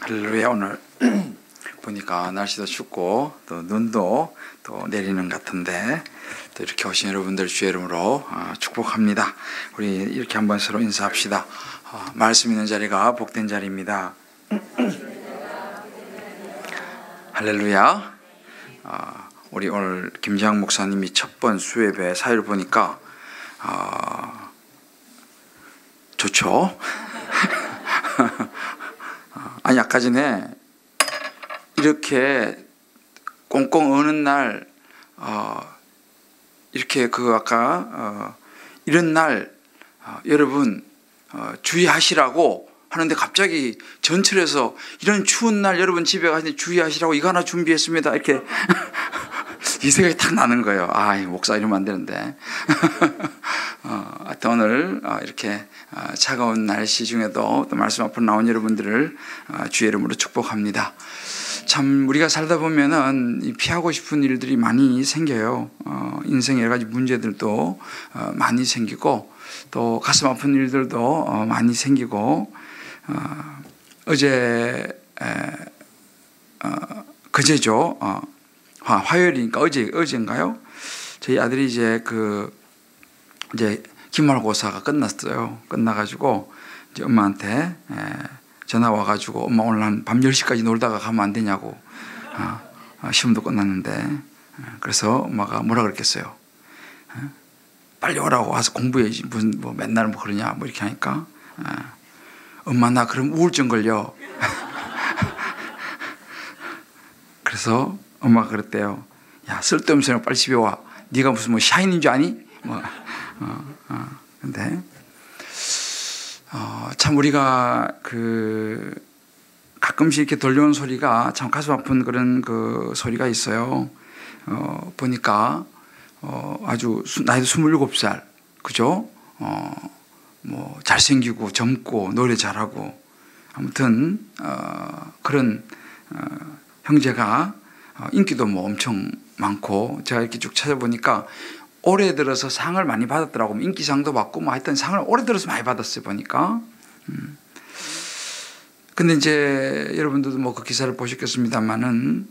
할렐루야. 오늘 보니까 날씨도 춥고 또 눈도 또 내리는 것 같은데 또 이렇게 오신 여러분들 주의 이름으로 축복합니다. 우리 이렇게 한번 서로 인사합시다. 말씀 있는 자리가 복된 자리입니다. 할렐루야. 우리 오늘 김재학 목사님이 첫 번 수협의 사회를 보니까 좋죠. 아니 아까 전에 이렇게 꽁꽁 어는 날 이렇게 아까 이런 날 여러분 주의하시라고 하는데 갑자기 전철에서 이런 추운 날 여러분 집에 가시는데 주의하시라고 이거 하나 준비했습니다 이렇게 이 생각이 탁 나는 거예요. 목사 이러면 안 되는데 하여튼 오늘 이렇게 차가운 날씨 중에도 또 말씀 앞으로 나온 여러분들을 주의 이름으로 축복합니다. 참 우리가 살다 보면은 피하고 싶은 일들이 많이 생겨요. 인생에 여러 가지 문제들도 많이 생기고 또 가슴 아픈 일들도 많이 생기고 그제죠. 화요일이니까 어제인가요? 저희 아들이 이제 기말고사가 끝났어요. 끝나가지고 이제 엄마한테 전화 와가지고 엄마 오늘 한 밤 10시까지 놀다가 가면 안 되냐고. 시험도 끝났는데 그래서 엄마가 뭐라 그랬겠어요? 빨리 오라고 와서 공부해야지 무슨 맨날 그러냐 이렇게 하니까 엄마 나 그럼 우울증 걸려. 그래서 엄마가 그랬대요. 야 쓸데없는 소리 빨리 집에 와. 네가 무슨 샤인인 줄 아니? 근데 참 우리가 가끔씩 이렇게 들려오는 소리가 참 가슴 아픈 그런 소리가 있어요. 보니까 아주 나이도 27살 그죠? 잘생기고 젊고 노래 잘하고 아무튼 그런 형제가 인기도 엄청 많고 제가 이렇게 쭉 찾아보니까 올해 들어서 상을 많이 받았더라고. 인기상도 받고 하여튼 상을 올해 들어서 많이 받았어요 보니까. 근데 이제 여러분들도 그 기사를 보셨겠습니다만은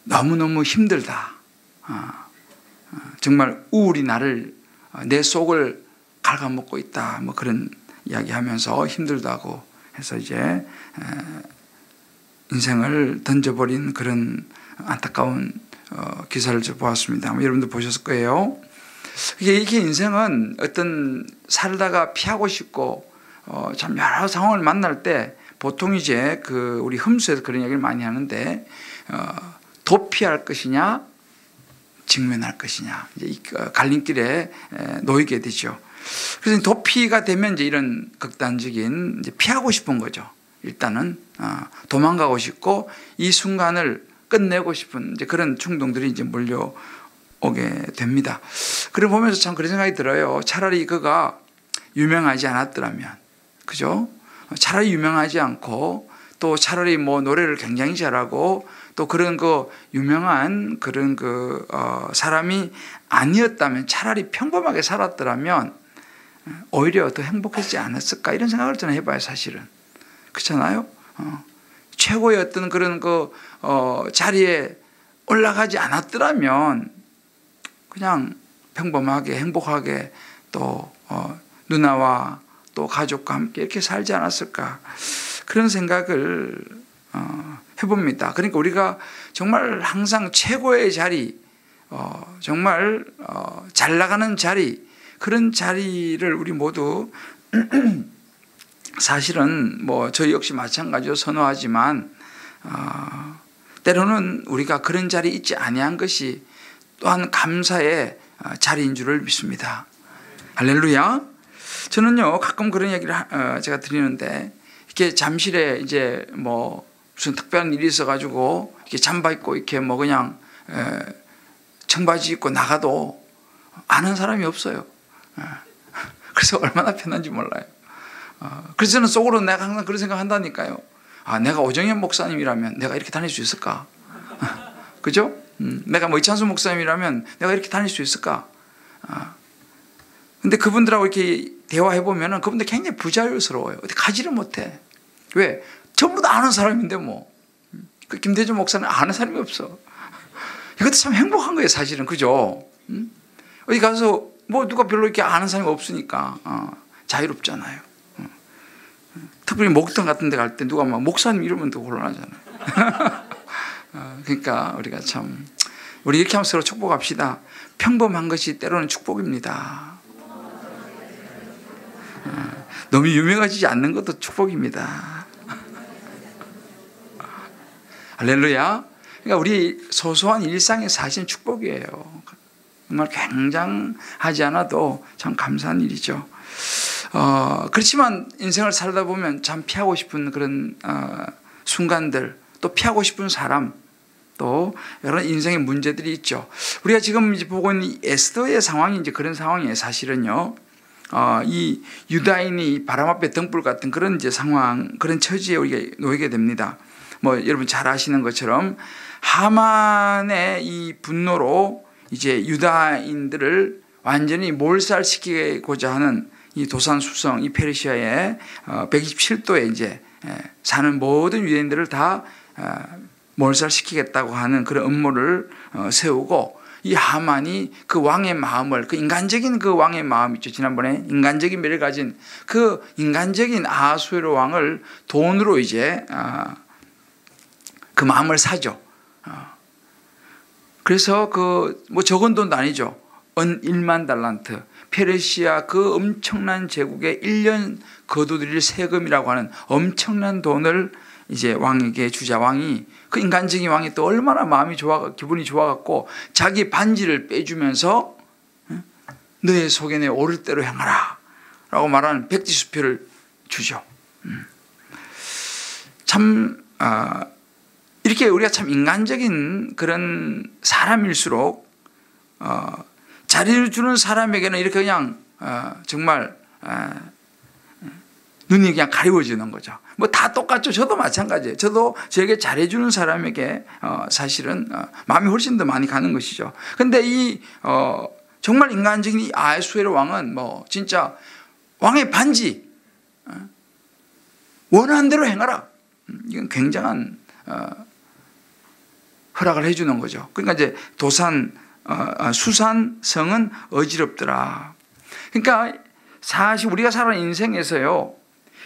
너무너무 힘들다. 정말 우울이 내 속을 갉아먹고 있다. 그런 이야기하면서 힘들다고 해서 이제 인생을 던져버린 그런 안타까운 기사를 보았습니다. 여러분도 보셨을 거예요. 이게 인생은 어떤 살다가 피하고 싶고 참 여러 상황을 만날 때 보통 이제 우리 흠수에서 그런 얘기를 많이 하는데 도피할 것이냐 직면할 것이냐 이제 갈림길에 놓이게 되죠. 그래서 도피가 되면 이제 이런 극단적인 이제 피하고 싶은 거죠. 일단은 도망가고 싶고 이 순간을 끝내고 싶은 이제 그런 충동들이 이제 몰려오게 됩니다. 그걸 보면서 참 그런 생각이 들어요. 차라리 그가 유명하지 않았더라면, 그죠? 차라리 유명하지 않고 또 차라리 노래를 굉장히 잘하고 또 그런 유명한 그런 사람이 아니었다면 차라리 평범하게 살았더라면 오히려 더 행복했지 않았을까 이런 생각을 저는 해봐요, 사실은. 그렇잖아요? 최고의 어떤 그런 자리에 올라가지 않았더라면 그냥 평범하게 행복하게 또 누나와 또 가족과 함께 이렇게 살지 않았을까 그런 생각을 해봅니다. 그러니까 우리가 정말 항상 최고의 자리 정말 잘 나가는 자리 그런 자리를 우리 모두 사실은 저희 역시 마찬가지로 선호하지만 때로는 우리가 그런 자리에 있지 아니한 것이 또한 감사의 자리인 줄을 믿습니다. 할렐루야. 저는요 가끔 그런 얘기를 제가 드리는데 이렇게 잠실에 이제 무슨 특별한 일이 있어가지고 이렇게 잠바 입고 이렇게 그냥 청바지 입고 나가도 아는 사람이 없어요. 그래서 얼마나 편한지 몰라요. 그래서 저는 속으로 내가 항상 그런 생각 한다니까요. 내가 오정현 목사님이라면 내가 이렇게 다닐 수 있을까? 그죠? 내가 이찬수 목사님이라면 내가 이렇게 다닐 수 있을까? 근데 그분들하고 이렇게 대화해보면 그분들 굉장히 부자유스러워요. 어디 가지를 못해. 왜? 전부 다 아는 사람인데 뭐. 그 김대중 목사는 아는 사람이 없어. 이것도 참 행복한 거예요, 사실은. 그죠? 어디 가서 뭐 누가 별로 이렇게 아는 사람이 없으니까 자유롭잖아요. 특별히 목욕탕 같은 데 갈 때 누가 막 목사님 이러면 더 곤란하잖아요. 그러니까 우리가 참 우리 이렇게 하면 서로 축복합시다. 평범한 것이 때로는 축복입니다. 너무 유명해지지 않는 것도 축복입니다. 할렐루야. 그러니까 우리 소소한 일상의 사실은 축복이에요. 정말 굉장하지 않아도 참 감사한 일이죠. 그렇지만 인생을 살다 보면 참 피하고 싶은 그런 순간들, 또 피하고 싶은 사람, 또 여러 인생의 문제들이 있죠. 우리가 지금 이제 보고 있는 에스더의 상황이 이제 그런 상황이에요. 사실은요. 이 유다인이 바람 앞에 등불 같은 그런 이제 상황, 그런 처지에 우리가 놓이게 됩니다. 뭐 여러분 잘 아시는 것처럼 하만의 이 분노로 이제 유다인들을 완전히 몰살시키고자 하는 이 도산수성, 이 페르시아의 127도에 이제 사는 모든 유대인들을 다 몰살시키겠다고 하는 그런 음모를 세우고, 이 하만이 그 왕의 마음을, 그 인간적인 그 왕의 마음 있죠. 지난번에 인간적인 매를 가진 그 인간적인 아하수에로 왕을 돈으로 이제 그 마음을 사죠. 그래서 그 뭐 적은 돈도 아니죠. 은 1만 달란트. 페르시아 그 엄청난 제국의 1년 거두드릴 세금이라고 하는 엄청난 돈을 이제 왕에게 주자. 왕이, 그 인간적인 왕이 또 얼마나 마음이 기분이 좋아갖고 자기 반지를 빼주면서 너의 속에 내 오를 대로 행하라 라고 말하는 백지수표를 주죠. 참 이렇게 우리가 참 인간적인 그런 사람일수록 자리를 주는 사람에게는 이렇게 그냥 정말 눈이 그냥 가리워지는 거죠. 뭐 다 똑같죠. 저도 마찬가지예요. 저도 저에게 잘해주는 사람에게 사실은 마음이 훨씬 더 많이 가는 것이죠. 근데 이 정말 인간적인 이 아하수에로 왕은 뭐 진짜 왕의 반지 원하는 대로 행하라. 이건 굉장한 허락을 해주는 거죠. 그러니까 이제 수산성은 어지럽더라. 그러니까 사실 우리가 살아가는 인생에서요,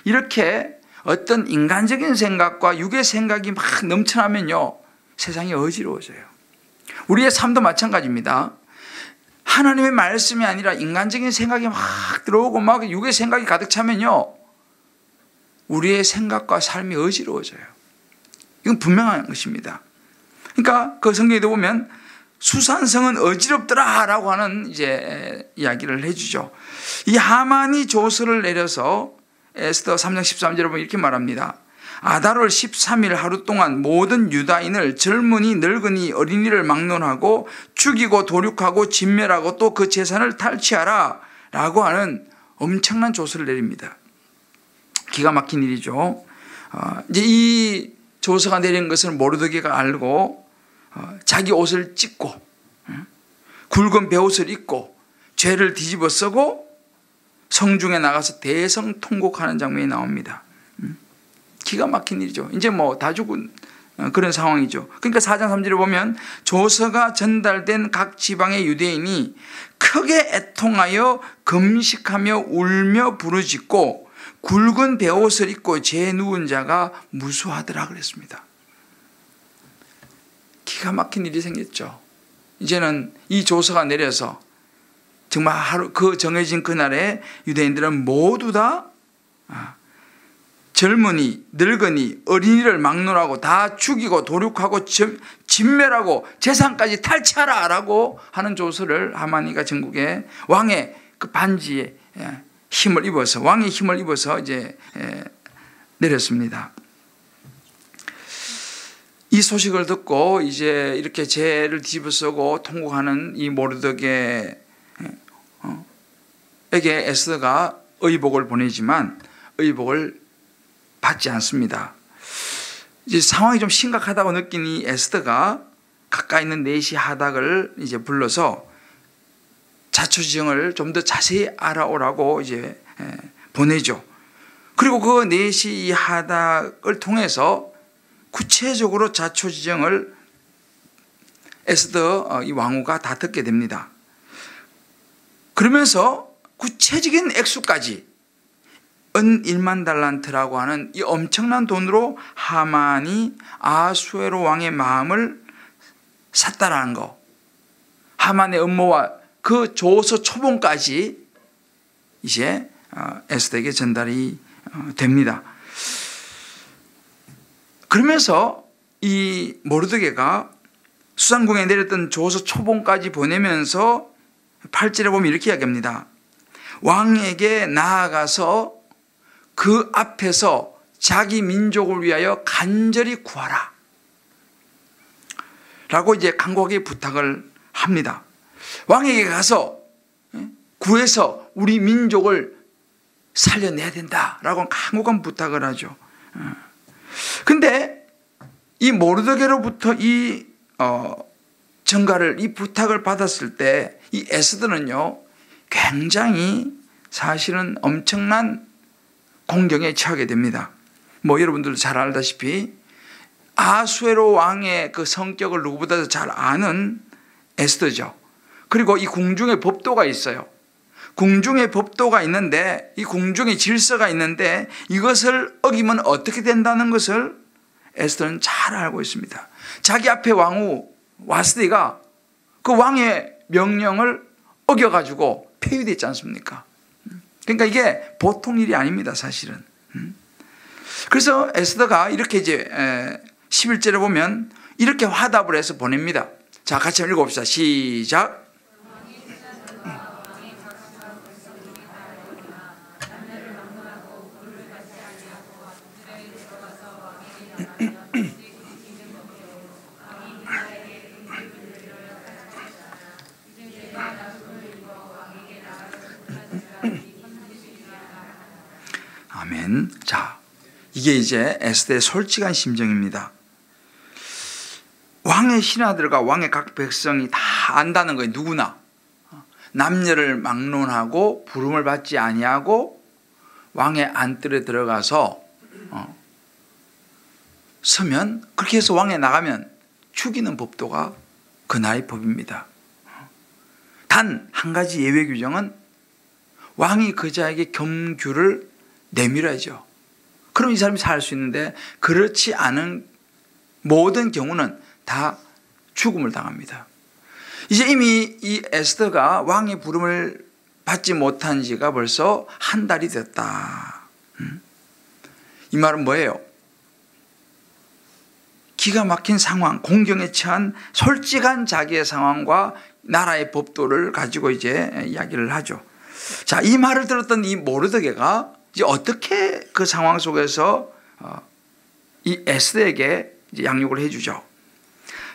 이렇게 어떤 인간적인 생각과 육의 생각이 막 넘쳐나면요, 세상이 어지러워져요. 우리의 삶도 마찬가지입니다. 하나님의 말씀이 아니라 인간적인 생각이 막 들어오고 막 육의 생각이 가득 차면요, 우리의 생각과 삶이 어지러워져요. 이건 분명한 것입니다. 그러니까 그 성경에도 보면 수산성은 어지럽더라 라고 하는 이제 이야기를 해주죠. 이 하만이 조서를 내려서 에스더 3장 13절에 보면 이렇게 말합니다. 아달월 13일 하루 동안 모든 유다인을 젊은이 늙은이 어린이를 막론하고 죽이고 도륙하고 진멸하고 또 그 재산을 탈취하라 라고 하는 엄청난 조서를 내립니다. 기가 막힌 일이죠. 이제 이 조서가 내린 것을 모르드게가 알고 자기 옷을 찢고 굵은 베옷을 입고 죄를 뒤집어 쓰고 성중에 나가서 대성통곡하는 장면이 나옵니다. 기가 막힌 일이죠. 이제 뭐 다 죽은 그런 상황이죠. 그러니까 4장 3절에 보면 조서가 전달된 각 지방의 유대인이 크게 애통하여 금식하며 울며 부르짖고 굵은 베옷을 입고 죄 누운 자가 무수하더라 그랬습니다. 기가 막힌 일이 생겼죠. 이제는 이 조서가 내려서 정말 하루 그 정해진 그날에 유대인들은 모두 다 젊은이, 늙은이, 어린이를 막론하고 다 죽이고 도륙하고 진멸하고 재산까지 탈취하라 라고 하는 조서를 하만이가 전국에 왕의 그 반지에 힘을 입어서, 왕의 힘을 입어서 이제 내렸습니다. 이 소식을 듣고 이제 이렇게 죄를 뒤집어 쓰고 통곡하는 이 모르드게에게 에스더가 의복을 보내지만 의복을 받지 않습니다. 이제 상황이 좀 심각하다고 느낀 이 에스더가 가까이 있는 네시 하닥을 이제 불러서 자초지정을 좀 더 자세히 알아오라고 이제 보내죠. 그리고 그 넷이 이 하닥을 통해서 구체적으로 자초지정을 에스더 이 왕후가 다 듣게 됩니다. 그러면서 구체적인 액수까지 은 1만 달란트라고 하는 이 엄청난 돈으로 하만이 아수에로 왕의 마음을 샀다라는 거, 하만의 음모와 그 조서 초본까지 이제 에스더에게 전달이 됩니다. 그러면서 이 모르드게가 수상궁에 내렸던 조서 초본까지 보내면서 8절에 보면 이렇게 이야기합니다. 왕에게 나아가서 그 앞에서 자기 민족을 위하여 간절히 구하라 라고 이제 간곡하게 부탁을 합니다. 왕에게 가서 구해서 우리 민족을 살려내야 된다라고 간곡한 부탁을 하죠. 근데 이 모르드게로부터 이 전가를, 이 부탁을 받았을 때 이 에스더는요 굉장히 사실은 엄청난 공경에 처하게 됩니다. 뭐 여러분들도 잘 알다시피 아수에로 왕의 그 성격을 누구보다도 잘 아는 에스더죠. 그리고 이 궁중에 법도가 있어요. 궁중에 법도가 있는데, 이 궁중에 질서가 있는데 이것을 어기면 어떻게 된다는 것을 에스더는 잘 알고 있습니다. 자기 앞에 왕후 와스디가 그 왕의 명령을 어겨가지고 폐위됐지 않습니까? 그러니까 이게 보통 일이 아닙니다, 사실은. 그래서 에스더가 이렇게 이제 11절에 보면 이렇게 화답을 해서 보냅니다. 자, 같이 한번 읽어봅시다. 시작. 아멘. 자, 이게 이제 에스더의 솔직한 심정입니다. 왕의 신하들과 왕의 각 백성이 다 안다는 거예요. 누구나 남녀를 막론하고 부름을 받지 아니하고 왕의 안뜰에 들어가서 서면, 그렇게 해서 왕에 나가면 죽이는 법도가 그날의 법입니다. 단 한 가지 예외 규정은 왕이 그 자에게 경규를 내밀어야죠. 그럼 이 사람이 살 수 있는데, 그렇지 않은 모든 경우는 다 죽음을 당합니다. 이제 이미 이 에스더가 왕의 부름을 받지 못한 지가 벌써 한 달이 됐다. 이 말은 뭐예요? 기가 막힌 상황, 공경에 처한 솔직한 자기의 상황과 나라의 법도를 가지고 이제 이야기를 하죠. 자, 이 말을 들었던 이 모르드게가 이제 어떻게 그 상황 속에서 이 에스더에게 이제 양육을 해주죠.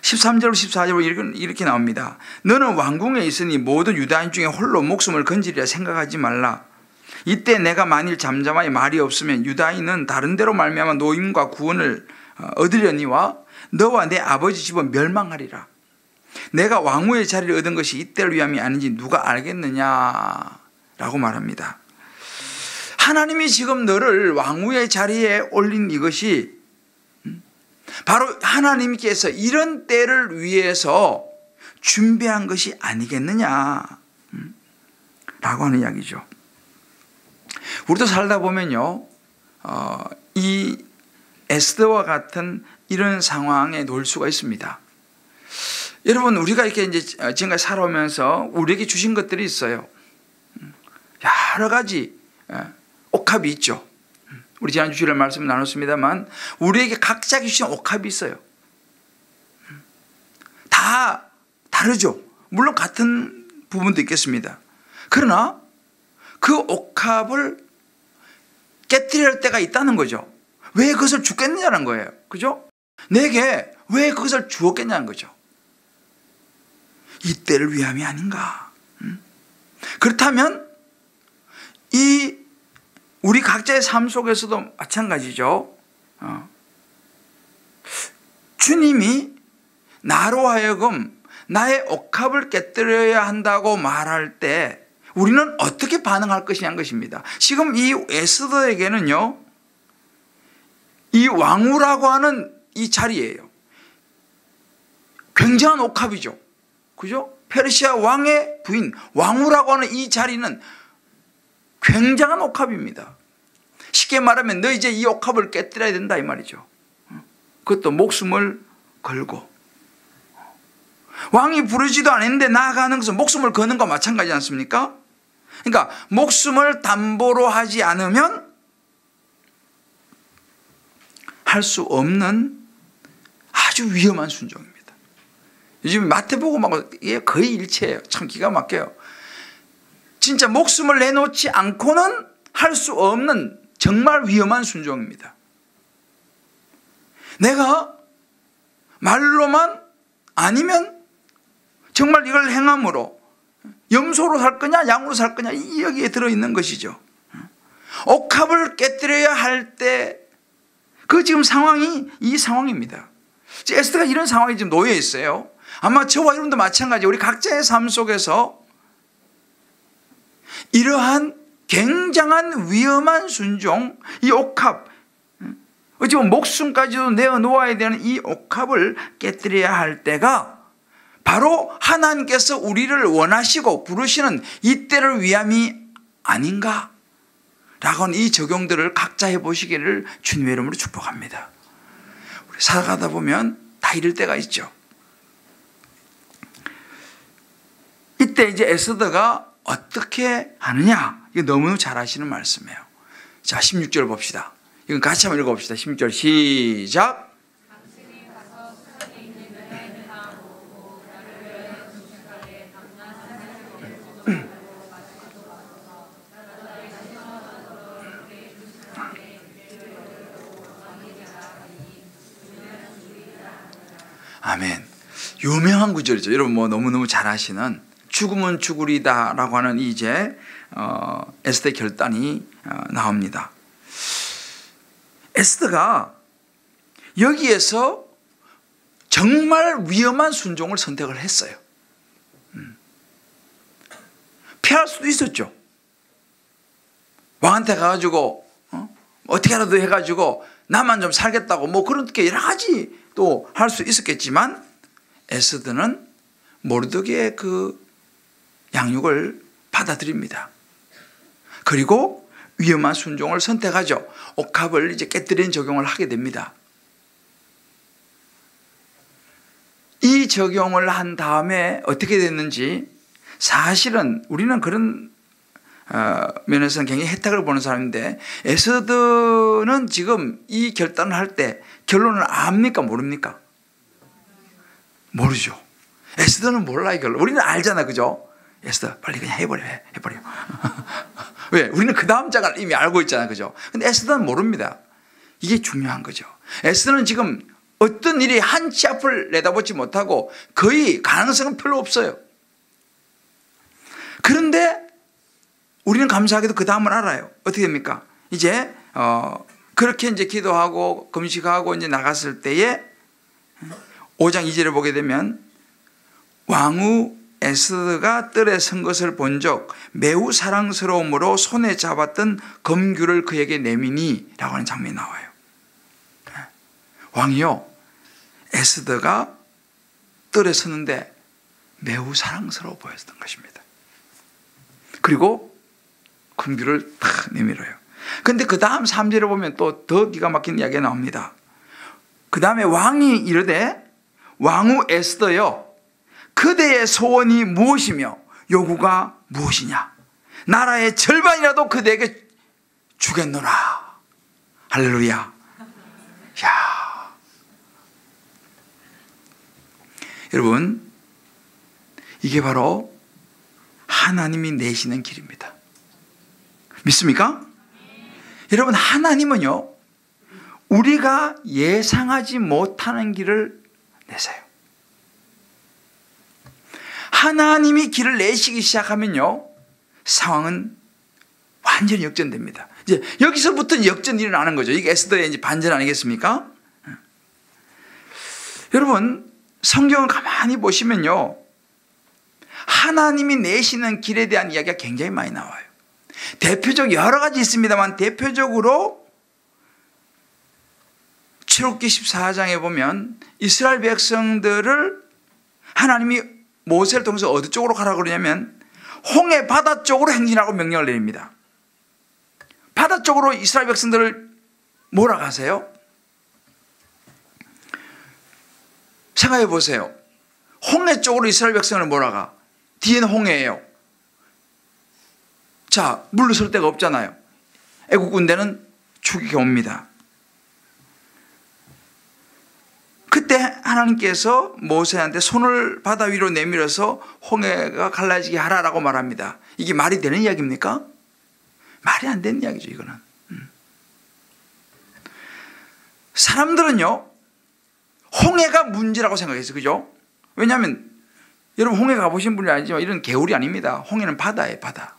13절 14절 이렇게 나옵니다. 너는 왕궁에 있으니 모든 유다인 중에 홀로 목숨을 건지리라 생각하지 말라. 이때 내가 만일 잠잠하여 말이 없으면 유다인은 다른 데로 말미암아 노임과 구원을 얻으려니와 너와 내 아버지 집은 멸망하리라. 내가 왕후의 자리를 얻은 것이 이때를 위함이 아닌지 누가 알겠느냐 라고 말합니다. 하나님이 지금 너를 왕후의 자리에 올린 이것이 바로 하나님께서 이런 때를 위해서 준비한 것이 아니겠느냐 라고 하는 이야기죠. 우리도 살다 보면요, 이 에스더와 같은 이런 상황에 놓일 수가 있습니다. 여러분, 우리가 이렇게 이제 지금까지 살아오면서 우리에게 주신 것들이 있어요. 여러 가지 옥합이 있죠. 우리 지난주 주일에 말씀 나눴습니다만 우리에게 각자 주신 옥합이 있어요. 다 다르죠. 물론 같은 부분도 있겠습니다. 그러나 그 옥합을 깨뜨려야 할 때가 있다는 거죠. 왜 그것을 주겠느냐는 거예요. 그죠? 내게 왜 그것을 주었겠냐는 거죠. 이때를 위함이 아닌가. 그렇다면 이 우리 각자의 삶 속에서도 마찬가지죠. 주님이 나로 하여금 나의 옥합을 깨뜨려야 한다고 말할 때 우리는 어떻게 반응할 것이냐는 것입니다. 지금 이 에스더에게는요, 이 왕후라고 하는 이 자리예요. 굉장한 옥합이죠. 그죠? 페르시아 왕의 부인, 왕후라고 하는 이 자리는 굉장한 옥합입니다. 쉽게 말하면 너 이제 이 옥합을 깨뜨려야 된다 이 말이죠. 그것도 목숨을 걸고. 왕이 부르지도 않았는데 나아가는 것은 목숨을 거는 것과 마찬가지지 않습니까? 그러니까 목숨을 담보로 하지 않으면 할 수 없는 아주 위험한 순종입니다. 요즘 마태복음하고 이게 거의 일치해요. 참 기가 막혀요. 진짜 목숨을 내놓지 않고는 할 수 없는 정말 위험한 순종입니다. 내가 말로만 아니면 정말 이걸 행함으로 염소로 살 거냐 양으로 살 거냐 여기에 들어있는 것이죠. 옥합을 깨뜨려야 할 때 그 지금 상황이 이 상황입니다. 에스더가 이런 상황에 지금 놓여 있어요. 아마 저와 여러분도 마찬가지예요. 우리 각자의 삶 속에서 이러한 굉장한 위험한 순종, 이 옥합, 어찌 보면 목숨까지도 내어놓아야 되는 이 옥합을 깨뜨려야 할 때가 바로 하나님께서 우리를 원하시고 부르시는 이때를 위함이 아닌가? 라고 하는 이 적용들을 각자 해보시기를 주님의 이름으로 축복합니다. 우리 살아가다 보면 다 이럴 때가 있죠. 이때 이제 에스더가 어떻게 하느냐? 이거 너무너무 잘 아시는 말씀이에요. 자, 16절 봅시다. 이건 같이 한번 읽어봅시다. 16절 시작. 아멘. 유명한 구절이죠. 여러분 뭐 너무너무 잘 아시는 죽으면 죽으리다 라고 하는 이제 에스더의 결단이 나옵니다. 에스더가 여기에서 정말 위험한 순종을 선택을 했어요. 피할 수도 있었죠. 왕한테 가가지고 어떻게라도 해가지고 나만 좀 살겠다고 뭐 그렇게 여러 가지 또 할 수 있었겠지만 에스더는 모르드게의 그 양육을 받아들입니다. 그리고 위험한 순종을 선택하죠. 옥합을 이제 깨뜨리는 적용을 하게 됩니다. 이 적용을 한 다음에 어떻게 됐는지 사실은 우리는 그런 면에서는 굉장히 혜택을 보는 사람인데 에스더는 지금 이 결단을 할 때 결론을 압니까 모릅니까? 모르죠. 에스더는 몰라요. 결론. 우리는 알잖아, 그죠? 에스더 빨리 그냥 해버려. 왜? 우리는 그 다음 장을 이미 알고 있잖아, 그죠? 근데 에스더는 모릅니다. 이게 중요한 거죠. 에스더는 지금 어떤 일이 한 치 앞을 내다보지 못하고 거의 가능성은 별로 없어요. 그런데 우리는 감사하게도 그 다음을 알아요. 어떻게 됩니까? 이제 그렇게 이제 기도하고 금식하고 이제 나갔을 때에 5장 2절을 보게 되면 왕후 에스더가 뜰에 선 것을 본적 매우 사랑스러움으로 손에 잡았던 검규를 그에게 내미니 라고 하는 장면이 나와요. 왕이요, 에스더가 뜰에 섰는데 매우 사랑스러워 보였던 것입니다. 그리고 검규를 탁 내밀어요. 그런데 그 다음 3절에 보면 또 더 기가 막힌 이야기가 나옵니다. 그 다음에 왕이 이르되 왕후 에스더여, 그대의 소원이 무엇이며 요구가 무엇이냐? 나라의 절반이라도 그대에게 주겠노라. 할렐루야. 야, 여러분, 이게 바로 하나님이 내시는 길입니다. 믿습니까? 여러분, 하나님은요, 우리가 예상하지 못하는 길을 내세요. 하나님이 길을 내시기 시작하면요, 상황은 완전히 역전됩니다. 이제 여기서부터 역전이 일어나는 거죠. 이게 에스더의 이제 반전 아니겠습니까? 여러분, 성경을 가만히 보시면요, 하나님이 내시는 길에 대한 이야기가 굉장히 많이 나와요. 대표적 여러 가지 있습니다만 대표적으로 출애굽기 14장에 보면 이스라엘 백성들을 하나님이 모세를 통해서 어디 쪽으로 가라고 그러냐면 홍해 바다 쪽으로 행진하라고 명령을 내립니다. 바다 쪽으로 이스라엘 백성들을 몰아가세요. 생각해 보세요. 홍해 쪽으로 이스라엘 백성을 몰아가. 뒤에는 홍해예요. 자, 물러설 데가 없잖아요. 애국 군대는 추격해 옵니다. 그때 하나님께서 모세한테 손을 바다 위로 내밀어서 홍해가 갈라지게 하라라고 말합니다. 이게 말이 되는 이야기입니까? 말이 안 되는 이야기죠, 이거는. 사람들은요, 홍해가 문제라고 생각했어요. 그죠? 왜냐하면 여러분 홍해 가보신 분이 아니지만 이런 개울이 아닙니다. 홍해는 바다예요, 바다.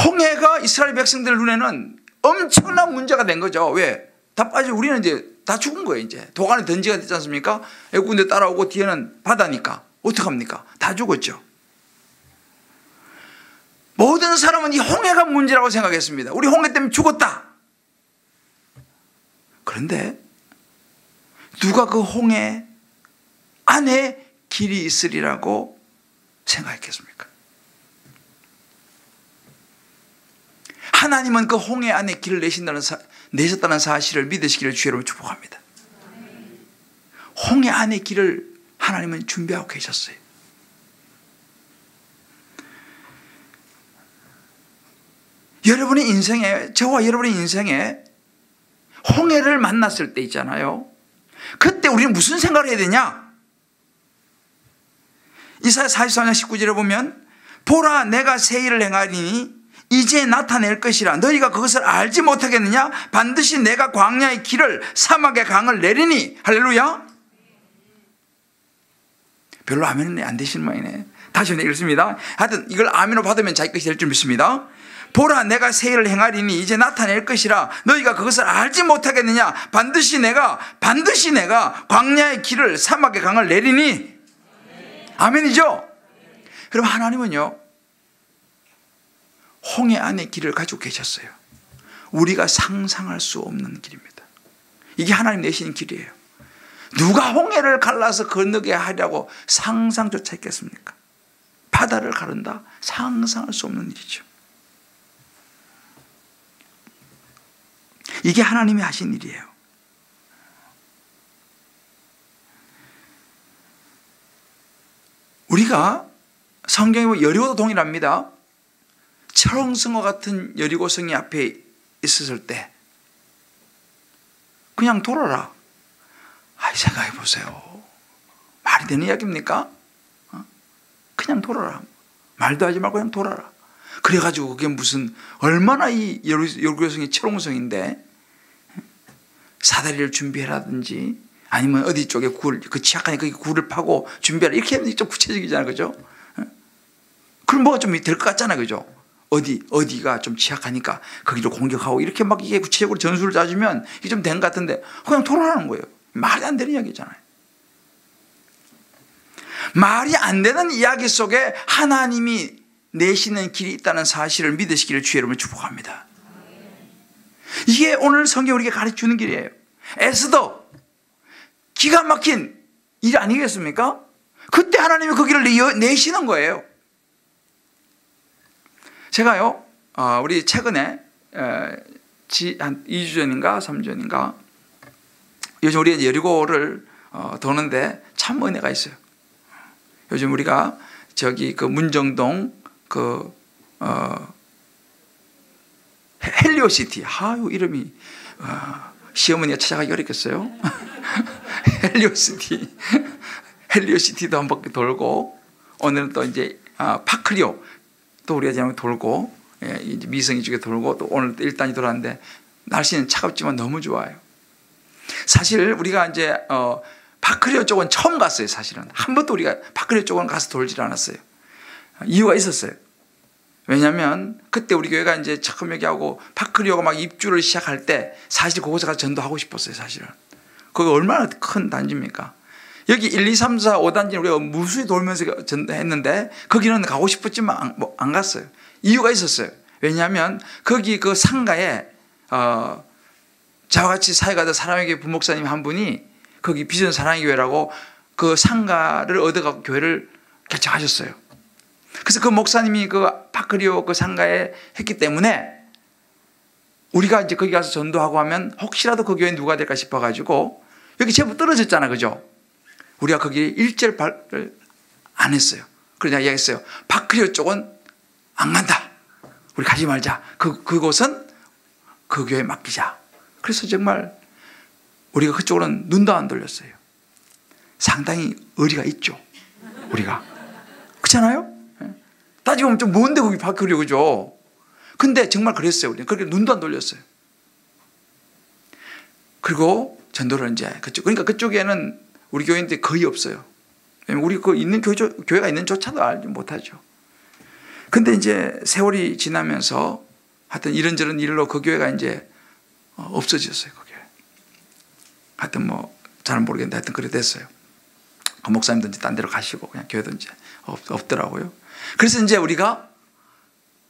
홍해가 이스라엘 백성들 눈에는 엄청난 문제가 된 거죠. 왜? 다 빠지고 우리는 이제 다 죽은 거예요. 이제 도간에 던지가 됐지 않습니까? 애국군대 따라오고 뒤에는 바다니까 어떡합니까? 다 죽었죠. 모든 사람은 이 홍해가 문제라고 생각했습니다. 우리 홍해 때문에 죽었다. 그런데 누가 그 홍해 안에 길이 있으리라고 생각했겠습니까? 하나님은 그 홍해 안에 길을 내셨다는 사실을 믿으시기를 주의 이름으로 축복합니다. 홍해 안에 길을 하나님은 준비하고 계셨어요. 여러분의 인생에, 저와 여러분의 인생에 홍해를 만났을 때 있잖아요. 그때 우리는 무슨 생각을 해야 되냐? 이사야 44장 19절에 보면 보라 내가 새 일을 행하리니 이제 나타낼 것이라 너희가 그것을 알지 못하겠느냐? 반드시 내가 광야의 길을 사막의 강을 내리니. 할렐루야. 별로 아멘은 안 되시는 모양이네. 다시 읽습니다. 하여튼 이걸 아멘으로 받으면 자기 것이 될 줄 믿습니다. 보라 내가 새 일을 행하리니 이제 나타낼 것이라 너희가 그것을 알지 못하겠느냐? 반드시 내가 광야의 길을 사막의 강을 내리니. 아멘이죠? 그럼 하나님은요 홍해 안의 길을 가지고 계셨어요. 우리가 상상할 수 없는 길입니다. 이게 하나님 내신 길이에요. 누가 홍해를 갈라서 건너게 하려고 상상조차 했겠습니까? 바다를 가른다? 상상할 수 없는 일이죠. 이게 하나님이 하신 일이에요. 우리가 성경에 보면 여리고도 동일합니다. 철옹성과 같은 여리고성이 앞에 있었을 때 그냥 돌아라. 생각해 보세요. 말이 되는 이야기입니까? 그냥 돌아라. 말도 하지 말고 그냥 돌아라. 그래가지고 그게 무슨 얼마나 이 여리고성이 철옹성인데 사다리를 준비해라든지 아니면 어디 쪽에 그 취약하니 거기 굴을 파고 준비하라 이렇게 하면 좀 구체적이잖아요. 그죠? 그럼 뭐가 좀 될 것 같잖아요. 그죠? 어디가 좀 취약하니까 거기를 공격하고 이렇게 막 이게 구체적으로 전술을 짜주면 이게 좀 된 것 같은데 그냥 돌아가는 거예요. 말이 안 되는 이야기잖아요. 말이 안 되는 이야기 속에 하나님이 내시는 길이 있다는 사실을 믿으시기를 주의 이름으로 축복합니다. 이게 오늘 성경이 우리에게 가르쳐주는 길이에요. 에스더 기가 막힌 일 아니겠습니까? 그때 하나님이 그 길을 내시는 거예요. 제가요 우리 최근에 한 2주 전인가 3주 전인가 요즘 우리 여리고를 도는데 참 은혜가 있어요. 요즘 우리가 저기 그 문정동 그 헬리오시티 이름이 시어머니가 찾아가기 어렵겠어요. 헬리오시티도 한 바퀴 돌고 오늘은 또 이제 파크리오 또 우리가 지금 돌고 이제 미성이 쪽에 돌고 또 오늘 또 일단이 돌았는데 날씨는 차갑지만 너무 좋아요. 사실 우리가 이제 파크리오 쪽은 처음 갔어요. 사실은 한 번도 우리가 파크리오 쪽은 가서 돌질 않았어요. 이유가 있었어요. 왜냐하면 그때 우리 교회가 이제 처음 여기하고 파크리오가 막 입주를 시작할 때 사실 그곳에 가서 전도하고 싶었어요. 사실은 거기 얼마나 큰 단지입니까? 여기 1, 2, 3, 4, 5단지 우리가 무수히 돌면서 전도했는데 거기는 가고 싶었지만 안 갔어요. 이유가 있었어요. 왜냐하면 거기 그 상가에 저와 같이 사회가 된 사랑의 부목사님 한 분이 거기 비전 사랑의 교회라고 그 상가를 얻어갖고 교회를 개척하셨어요. 그래서 그 목사님이 그 파크리오 그 상가에 했기 때문에 우리가 이제 거기 가서 전도하고 하면 혹시라도 그 교회 누가 될까 싶어가지고 여기 제법 떨어졌잖아, 그죠? 우리가 거기 일절 발을 안 했어요. 그래서 내가 이야기했어요. 파크리오 쪽은 안 간다. 우리 가지 말자. 그곳은 그 교회에 맡기자. 그래서 정말 우리가 그쪽으로는 눈도 안 돌렸어요. 상당히 의리가 있죠, 우리가. 그렇잖아요? 따지고 보면 좀 먼데 거기 파크리오, 그죠? 근데 정말 그랬어요. 우리는 그렇게 눈도 안 돌렸어요. 그리고 전도를 이제 그러니까 그쪽에는 우리 교인들이 거의 없어요. 왜냐면 우리 그 있는 교회가 있는 조차도 알지 못하죠. 근데 이제 세월이 지나면서 하여튼 이런저런 일로 그 교회가 이제 없어졌어요. 그 교회. 하여튼 뭐 잘 모르겠는데 하여튼 그래 됐어요. 그 목사님도 이제 딴 데로 가시고 그냥 교회도 이제 없더라고요. 그래서 이제 우리가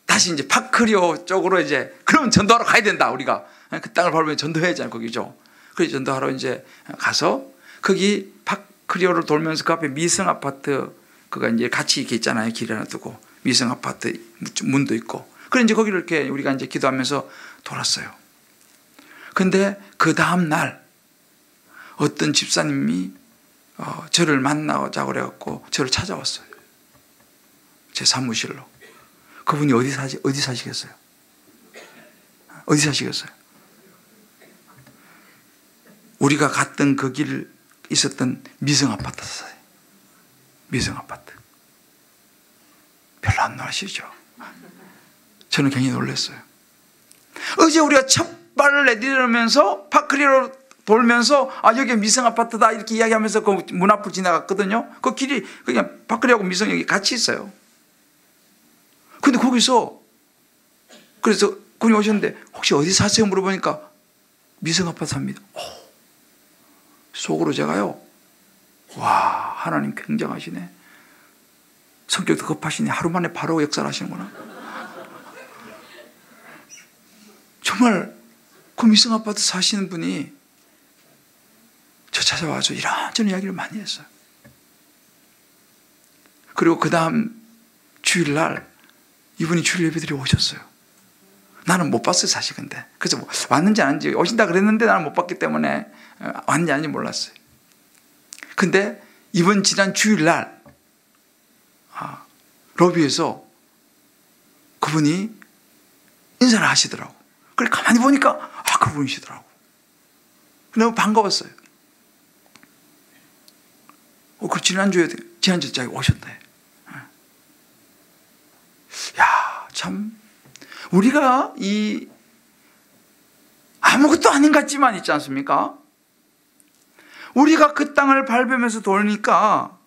다시 이제 파크리오 쪽으로 이제 그러면 전도하러 가야 된다. 우리가 그 땅을 밟으면 전도해야잖아요. 거기죠. 그래서 전도하러 이제 가서 거기 파크리오를 돌면서 그 앞에 미성 아파트 그가 이제 같이 이렇게 있잖아요. 길 하나 두고 미성 아파트 문도 있고. 그래 이제 거기를 이렇게 우리가 이제 기도하면서 돌았어요. 근데 그 다음 날 어떤 집사님이 저를 만나자고 그래갖고 저를 찾아왔어요. 제 사무실로. 그분이 어디 사시겠어요? 어디 사시겠어요? 우리가 갔던 그 길 있었던 미성 아파트에서 사요. 미성 아파트. 별로 안 놀라시죠? 저는 굉장히 놀랐어요. 어제 우리가 첫 발을 내디디면서 파크리로 돌면서 여기 미성 아파트다 이렇게 이야기하면서 그 문 앞을 지나갔거든요. 그 길이 그냥 파크리하고 미성 여기 같이 있어요. 근데 거기서 그래서 그분이 오셨는데 혹시 어디 사세요? 물어보니까 미성 아파트 삽니다. 속으로 제가요, 와, 하나님 굉장하시네. 성격도 급하시네. 하루 만에 바로 역사를 하시는구나. 정말 그 미성 아파트 사시는 분이 저 찾아와서 이런저런 이야기를 많이 했어요. 그리고 그 다음 주일날 이분이 주일 예배드리러 오셨어요. 나는 못 봤어요, 사실. 근데 그래서 뭐 왔는지 안 왔는지 오신다 그랬는데 나는 못 봤기 때문에 왔는지 아닌지 몰랐어요. 근데 이번 지난 주일날 로비에서 그분이 인사를 하시더라고. 그래 가만히 보니까 그분이시더라고. 너무 반가웠어요. 그 지난주에 오셨대. 야, 참 우리가 이 아무것도 아닌 것 같지만 있지 않습니까? 우리가 그 땅을 밟으면서 돌니까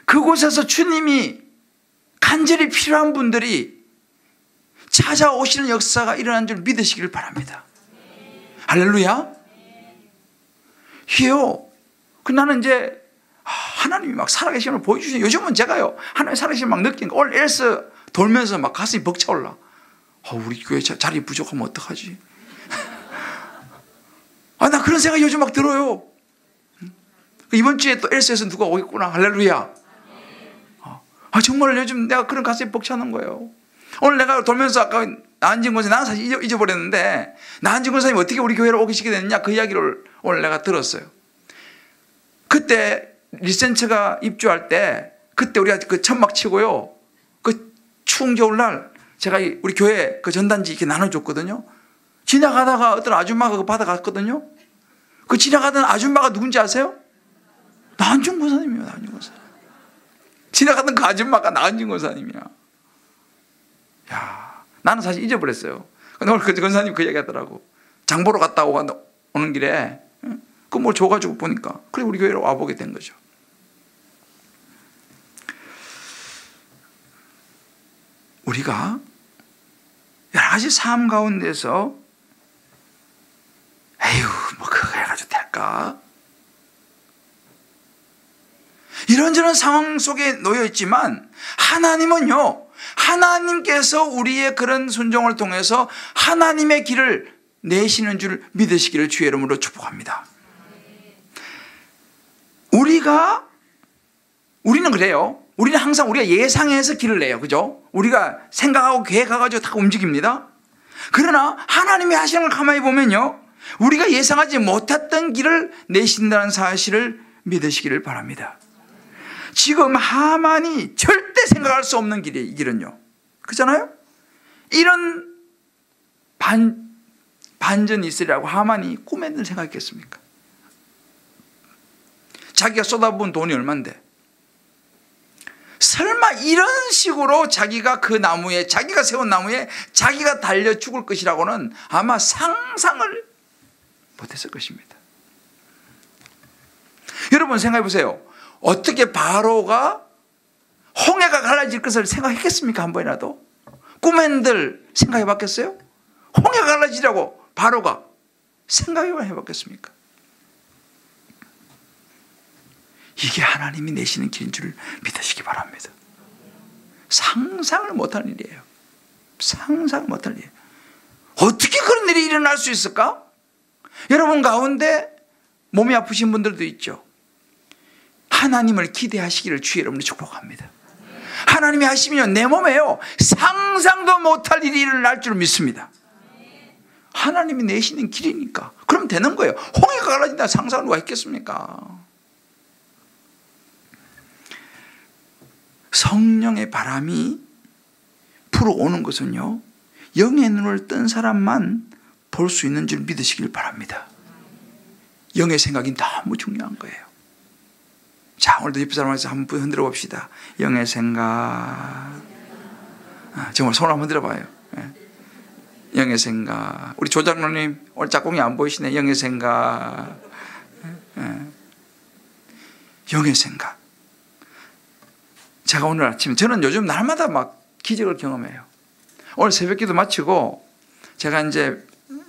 그곳에서 주님이 간절히 필요한 분들이 찾아오시는 역사가 일어난 줄 믿으시기를 바랍니다. 할렐루야. 이요. 나는 이제 하나님이 막 살아계신 걸 보여주시는, 요즘은 제가요 하나님 살아계신 막 느끼니까 오늘 엘스 돌면서 막 가슴이 벅차올라. 우리 교회 자리 부족하면 어떡하지? 나 그런 생각이 요즘 막 들어요. 이번 주에 또 엘스에서 누가 오겠구나. 할렐루야. 정말 요즘 내가 그런 가슴이 벅차는 거예요. 오늘 내가 돌면서 아까 나한진 권사님, 나는 사실 잊어버렸는데 나한진 권사님 어떻게 우리 교회로 오시게 됐느냐 그 이야기를 오늘 내가 들었어요. 그때 리센처가 입주할 때 그때 우리가 그 천막 치고요, 그 추운 겨울날 제가 우리 교회 그 전단지 이렇게 나눠줬거든요. 지나가다가 어떤 아줌마가 그거 받아갔거든요. 그 지나가던 아줌마가 누군지 아세요? 나한준 권사님이에요. 나한준 권사님. 지나가던 그 아줌마가 나한준 권사님이야. 야, 나는 사실 잊어버렸어요. 근데 오늘 그 권사님 그 얘기 하더라고. 장보러 갔다 오는 길에 그 뭘 줘가지고 보니까 그래 우리 교회로 와보게 된 거죠. 우리가 여러 가지 삶 가운데서 에휴 뭐 그거 해가지고 될까? 이런저런 상황 속에 놓여 있지만 하나님은요, 하나님께서 우리의 그런 순종을 통해서 하나님의 길을 내시는 줄 믿으시기를 주의 이름으로 축복합니다. 우리는 그래요. 우리는 항상 우리가 예상해서 길을 내요. 그죠? 우리가 생각하고 계획해가지고 다 움직입니다. 그러나 하나님이 하시는 걸 가만히 보면요, 우리가 예상하지 못했던 길을 내신다는 사실을 믿으시기를 바랍니다. 지금 하만이 절대 생각할 수 없는 길이에요. 이 길은요. 그렇잖아요? 이런 반전이 있으리라고 하만이 꿈에는 생각했겠습니까? 자기가 쏟아부은 돈이 얼만데, 설마 이런 식으로 자기가 그 나무에, 자기가 세운 나무에 자기가 달려 죽을 것이라고는 아마 상상을 못했을 것입니다. 여러분 생각해 보세요. 어떻게 바로가 홍해가 갈라질 것을 생각했겠습니까? 한 번이라도? 꿈엔들 생각해 봤겠어요? 홍해가 갈라지라고 바로가 생각해 봤겠습니까? 이게 하나님이 내시는 길인 줄 믿으시기 바랍니다. 상상을 못할 일이에요. 상상을 못할 일이에요. 어떻게 그런 일이 일어날 수 있을까? 여러분 가운데 몸이 아프신 분들도 있죠. 하나님을 기대하시기를 주의 이름으로 축복합니다. 하나님이 하시면 내 몸에요, 상상도 못할 일이 일어날 줄 믿습니다. 하나님이 내시는 길이니까 그럼 되는 거예요. 홍해가 갈라진다 상상을 누가 했겠습니까? 성령의 바람이 불어오는 것은요, 영의 눈을 뜬 사람만 볼 수 있는 줄 믿으시길 바랍니다. 영의 생각이 너무 중요한 거예요. 자, 오늘도 옆 사람에서 한번 흔들어 봅시다. 영의 생각. 정말 손을 한번 흔들어 봐요. 영의 생각. 우리 조장로님 오늘 짝꿍이 안 보이시네. 영의 생각. 영의 생각. 제가 오늘 아침에, 저는 요즘 날마다 막 기적을 경험해요. 오늘 새벽기도 마치고 제가 이제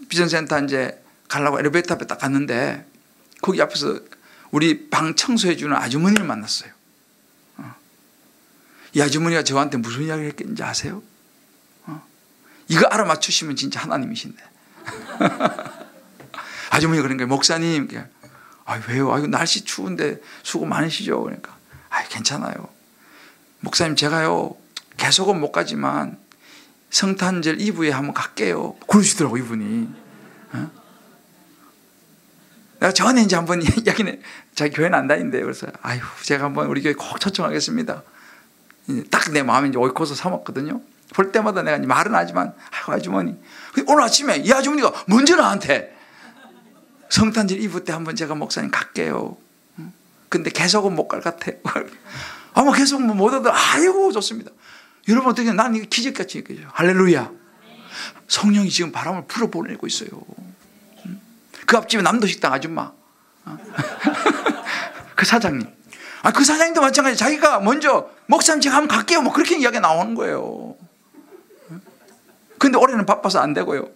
비전센터 이제 가려고 엘리베이터 앞에 딱 갔는데 거기 앞에서 우리 방 청소해주는 아주머니를 만났어요. 이 아주머니가 저한테 무슨 이야기를 했겠는지 아세요? 이거 알아맞추시면 진짜 하나님이신데. 아주머니가 그러니까, 목사님, 왜요? 이거 날씨 추운데 수고 많으시죠? 그러니까, 괜찮아요. 목사님, 제가요, 계속은 못 가지만 성탄절 이브에 한번 갈게요. 그러시더라고, 이분이. 내가 전에 이제 한번 이야기는, 자기 교회는 안 다닌대요. 그래서, 제가 한번 우리 교회 꼭 초청하겠습니다. 딱 내 마음에 이제 오이코스 삼았거든요. 볼 때마다 내가 이제 말은 하지만, 아주머니. 오늘 아침에 이 아주머니가 먼저 나한테 성탄절 이브 때 한번 제가 목사님 갈게요. 근데 계속은 못 갈 것 같아요. 아마 계속 못 오더. 아이고, 좋습니다. 여러분 어떻게, 난 이게 기적같이 느껴져요. 할렐루야. 성령이 지금 바람을 불어보내고 있어요. 그 앞집에 남도식당 아줌마. 그 사장님. 그 사장님도 마찬가지. 자기가 먼저 목사님 제가 한번 갈게요. 뭐 그렇게 이야기가 나오는 거예요. 근데 올해는 바빠서 안 되고요.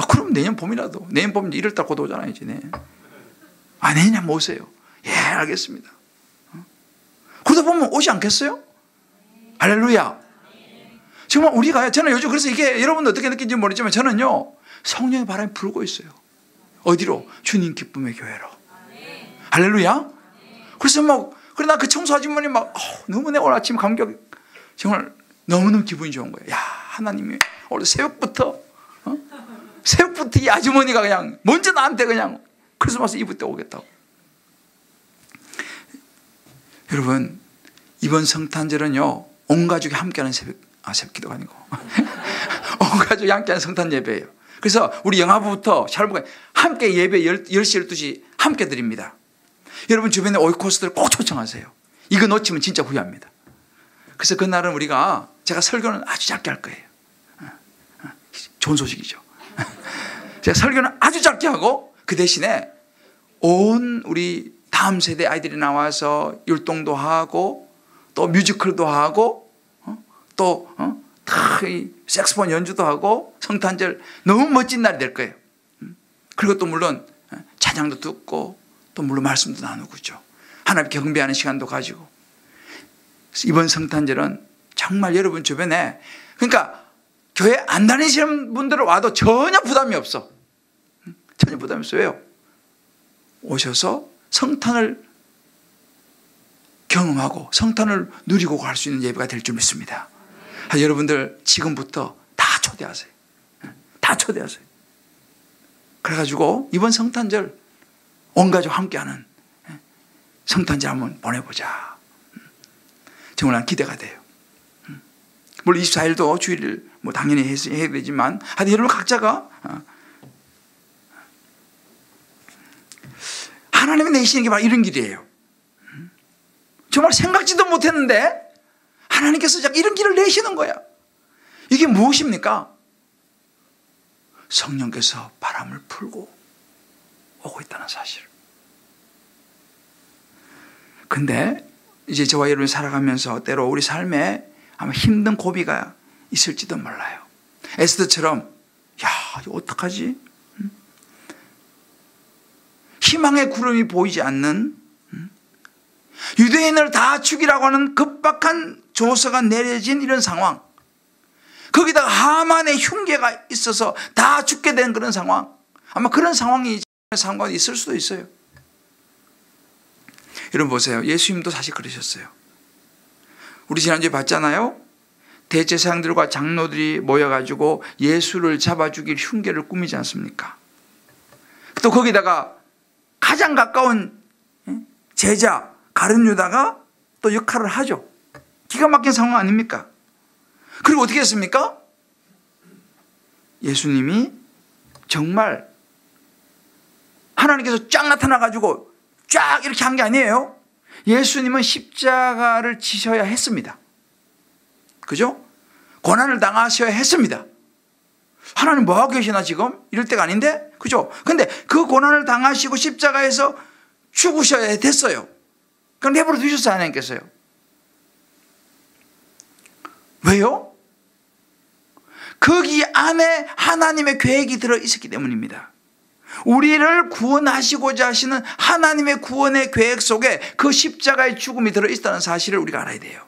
그럼 내년 봄이라도. 내년 봄 1월달 곧 오잖아요, 이제. 내년에 한번 오세요. 예, 알겠습니다. 그러다 보면 오지 않겠어요? 할렐루야. 정말 우리가, 저는 요즘 그래서 이게 여러분도 어떻게 느끼는지 모르지만 저는요, 성령의 바람이 불고 있어요. 어디로? 주님 기쁨의 교회로. 할렐루야. 그래서 그래 나 그 청소 아주머니 너무 내 오늘 아침 감격, 정말 너무너무 기분이 좋은 거예요. 야, 하나님이 오늘 새벽부터 이 아주머니가 그냥 먼저 나한테 그냥 크리스마스 이브 때 오겠다고. 여러분, 이번 성탄절은요, 온 가족이 함께하는 새벽기도가 아니고 온 가족이 함께하는 성탄 예배예요. 그래서 우리 영화부부터 샬롬까지 함께 예배 10시, 12시 함께 드립니다. 여러분 주변에 오이코스들 꼭 초청하세요. 이거 놓치면 진짜 후회합니다. 그래서 그날은 제가 설교는 아주 짧게 할 거예요. 좋은 소식이죠. 제가 설교는 아주 짧게 하고 그 대신에 온 우리 다음 세대 아이들이 나와서 율동도 하고 또 뮤지컬도 하고 또 색소폰 연주도 하고 성탄절 너무 멋진 날이 될 거예요. 그리고 또 물론 찬양도 듣고 또 물론 말씀도 나누고죠. 하나님께 경배하는 시간도 가지고. 이번 성탄절은 정말 여러분 주변에, 그러니까 교회 안 다니시는 분들은 와도 전혀 부담이 없어. 전혀 부담이 없어요. 왜요? 오셔서 성탄을 경험하고 성탄을 누리고 갈 수 있는 예배가 될 줄 믿습니다. 여러분들 지금부터 다 초대하세요. 다 초대하세요. 그래가지고 이번 성탄절 온 가족 함께하는 성탄절 한번 보내보자. 정말 난 기대가 돼요. 물론 24일도 주일을 뭐 당연히 해야 되지만, 하여튼 여러분 각자가 하나님이 내시는 게 바로 이런 길이에요. 정말 생각지도 못했는데 하나님께서 이런 길을 내시는 거야. 이게 무엇입니까? 성령께서 바람을 풀고 오고 있다는 사실. 근데 이제 저와 여러분이 살아가면서 때로 우리 삶에 아마 힘든 고비가 있을지도 몰라요. 에스더처럼 야, 이거 어떡하지? 희망의 구름이 보이지 않는, 유대인을 다 죽이라고 하는 급박한 조서가 내려진 이런 상황, 거기다가 하만의 흉계가 있어서 다 죽게 된 그런 상황, 아마 그런 상황이 상관이 있을 수도 있어요. 여러분 보세요. 예수님도 사실 그러셨어요. 우리 지난주에 봤잖아요. 대제사장들과 장로들이 모여가지고 예수를 잡아 죽일 흉계를 꾸미지 않습니까? 또 거기다가 가장 가까운 제자 가룟 유다가 또 역할을 하죠. 기가 막힌 상황 아닙니까? 그리고 어떻게 했습니까? 예수님이 정말 하나님께서 쫙 나타나가지고 쫙 이렇게 한 게 아니에요. 예수님은 십자가를 지셔야 했습니다. 그죠? 고난을 당하셔야 했습니다. 하나님 뭐하고 계시나 지금? 이럴 때가 아닌데? 그죠? 근데 그 고난을 당하시고 십자가에서 죽으셔야 됐어요. 그럼 내버려 두셨어요, 하나님께서요. 왜요? 거기 안에 하나님의 계획이 들어있었기 때문입니다. 우리를 구원하시고자 하시는 하나님의 구원의 계획 속에 그 십자가의 죽음이 들어있다는 사실을 우리가 알아야 돼요.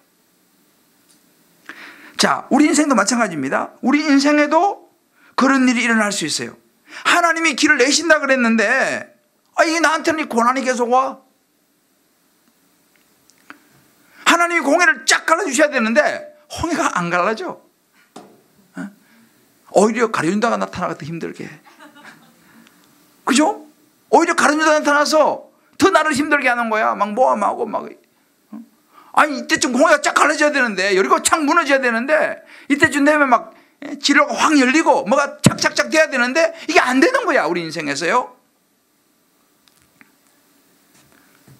자, 우리 인생도 마찬가지입니다. 우리 인생에도 그런 일이 일어날 수 있어요. 하나님이 길을 내신다 그랬는데 이게 나한테는 이 고난이 계속 와. 하나님이 공회를 쫙 갈라주셔야 되는데 홍해가 안 갈라져. 오히려 가룟유다가 나타나가 더 힘들게 해. 그죠? 오히려 가룟유다가 나타나서 더 나를 힘들게 하는 거야. 막 모함하고 막. 아니 이때쯤 공회가 쫙 갈라져야 되는데, 여리고 착 무너져야 되는데, 이때쯤 되면 막 진로가 확 열리고 뭐가 착착착 돼야 되는데 이게 안 되는 거야, 우리 인생에서요.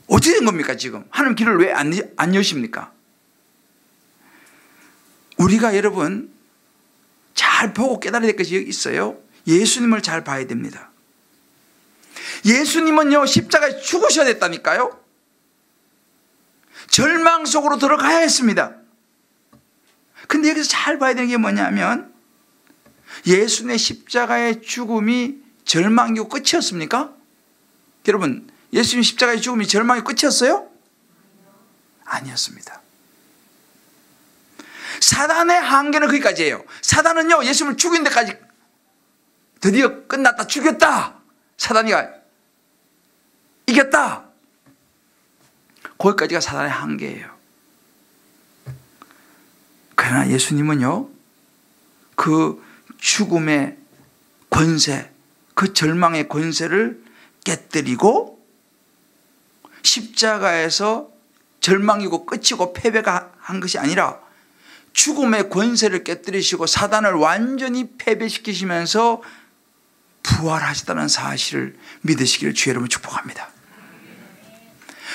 어떻게 된 겁니까 지금? 하나님 길을 왜 안 여십니까? 우리가 여러분 잘 보고 깨달아야 될 것이 있어요. 예수님을 잘 봐야 됩니다. 예수님은요 십자가에 죽으셔야 됐다니까요. 절망 속으로 들어가야 했습니다. 근데 여기서 잘 봐야 되는 게 뭐냐면, 예수님의 십자가의 죽음이 절망이고 끝이었습니까? 여러분, 예수님 십자가의 죽음이 절망이 끝이었어요? 아니었습니다. 사단의 한계는 거기까지예요. 사단은요 예수님을 죽인 데까지, 드디어 끝났다, 죽였다, 사단이가 이겼다, 거기까지가 사단의 한계예요. 그러나 예수님은요 그 죽음의 권세, 그 절망의 권세를 깨뜨리고 십자가에서 절망이고 끝이고 패배가 한 것이 아니라 죽음의 권세를 깨뜨리시고 사단을 완전히 패배시키시면서 부활하셨다는 사실을 믿으시기를 주의 이름으로 축복합니다.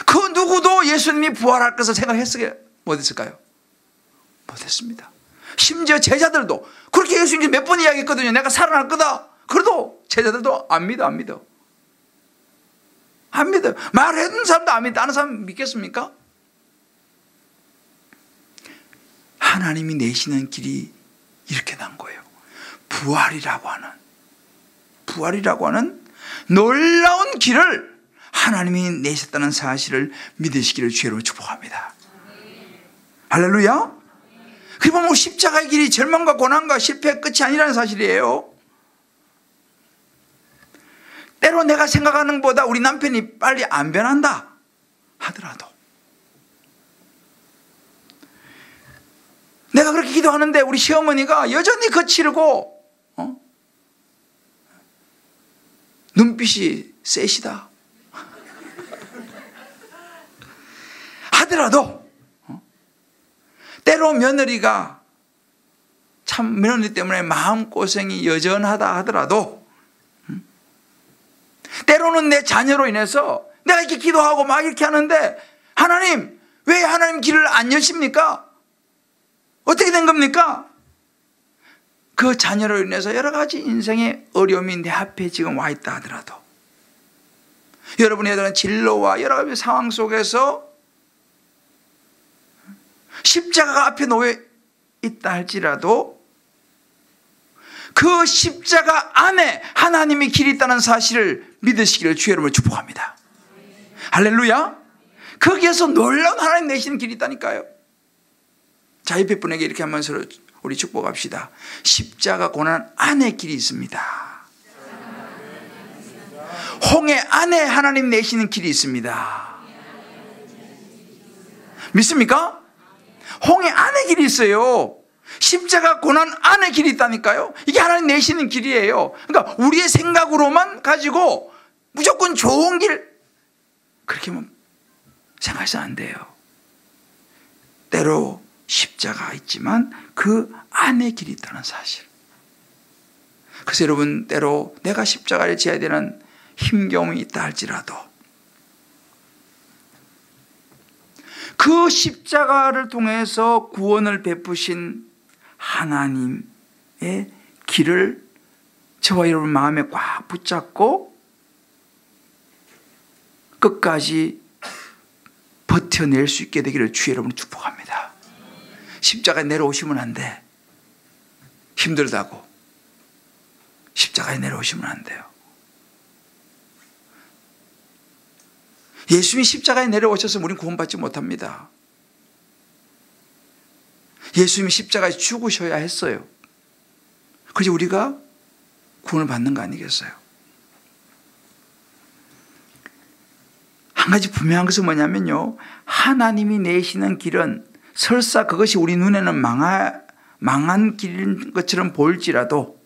그 누구도 예수님이 부활할 것을 생각했을까요? 못했을까요? 못했습니다. 심지어 제자들도 그렇게 예수님이 몇 번 이야기했거든요. 내가 살아날 거다. 그래도 제자들도 안 믿어. 안 믿어요. 말해준 사람도 안 믿어. 다른 사람 믿겠습니까? 하나님이 내시는 길이 이렇게 난 거예요. 부활이라고 하는 놀라운 길을 하나님이 내셨다는 사실을 믿으시기를 주로 축복합니다. 할렐루야. 그게 보면 십자가의 길이 절망과 고난과 실패의 끝이 아니라는 사실이에요. 때로 내가 생각하는 것보다 우리 남편이 빨리 안 변한다 하더라도, 내가 그렇게 기도하는데 우리 시어머니가 여전히 거칠고 눈빛이 세시다 하더라도, 때로 며느리가 참 며느리 때문에 마음고생이 여전하다 하더라도, 때로는 내 자녀로 인해서 내가 이렇게 기도하고 막 이렇게 하는데 하나님, 왜 하나님 길을 안 여십니까? 어떻게 된 겁니까? 그 자녀로 인해서 여러 가지 인생의 어려움이 내 앞에 지금 와 있다 하더라도, 여러분의 어떤 진로와 여러 가지 상황 속에서 십자가가 앞에 놓여 있다 할지라도 그 십자가 안에 하나님의 길이 있다는 사실을 믿으시기를 주의 이름으로 축복합니다. 할렐루야. 거기에서 놀라운 하나님 내시는 길이 있다니까요. 자, 옆에 분에게 이렇게 하면서 우리 축복합시다. 십자가 고난 안에 길이 있습니다. 홍해 안에 하나님 내시는 길이 있습니다. 믿습니까? 홍해 안에 길이 있어요. 십자가 고난 안에 길이 있다니까요. 이게 하나님 내시는 길이에요. 그러니까 우리의 생각으로만 가지고 무조건 좋은 길, 그렇게만 생각해서는 안 돼요. 때로 십자가 있지만 그 안에 길이 있다는 사실. 그래서 여러분, 때로 내가 십자가를 지어야 되는 힘겨움이 있다 할지라도 그 십자가를 통해서 구원을 베푸신 하나님의 길을 저와 여러분 마음에 꽉 붙잡고 끝까지 버텨낼 수 있게 되기를 주의 여러분 축복합니다. 십자가에 내려오시면 안 돼. 힘들다고 십자가에 내려오시면 안 돼요. 예수님이 십자가에 내려오셔서 우리는 구원받지 못합니다. 예수님이 십자가에 죽으셔야 했어요. 그래서 우리가 구원을 받는 거 아니겠어요? 한 가지 분명한 것은 뭐냐면요, 하나님이 내시는 길은 설사 그것이 우리 눈에는 망한 길인 것처럼 보일지라도,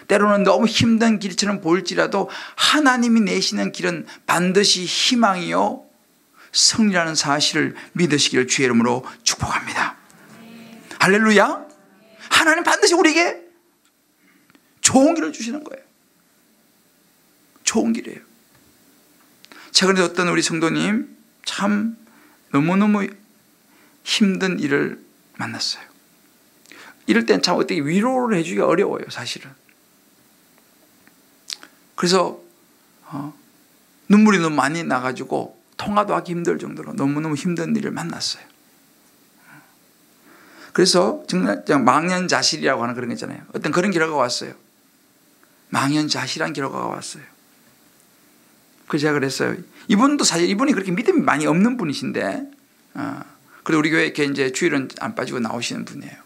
때로는 너무 힘든 길처럼 보일지라도 하나님이 내시는 길은 반드시 희망이요 승리라는 사실을 믿으시기를 주의 이름으로 축복합니다. 할렐루야. 하나님 반드시 우리에게 좋은 길을 주시는 거예요. 좋은 길이에요. 최근에 어떤 우리 성도님 참 너무너무 힘든 일을 만났어요. 이럴 땐 참 어떻게 위로를 해주기가 어려워요, 사실은. 그래서 눈물이 너무 많이 나가지고 통화도 하기 힘들 정도로 너무너무 힘든 일을 만났어요. 그래서 정말 망연자실이라고 하는 그런 거 있잖아요. 어떤 그런 결과가 왔어요. 망연자실한 결과가 왔어요. 그래서 제가 그랬어요. 이분도 사실 이분이 그렇게 믿음이 많이 없는 분이신데, 그래도 우리 교회에 이렇게 이제 주일은 안 빠지고 나오시는 분이에요.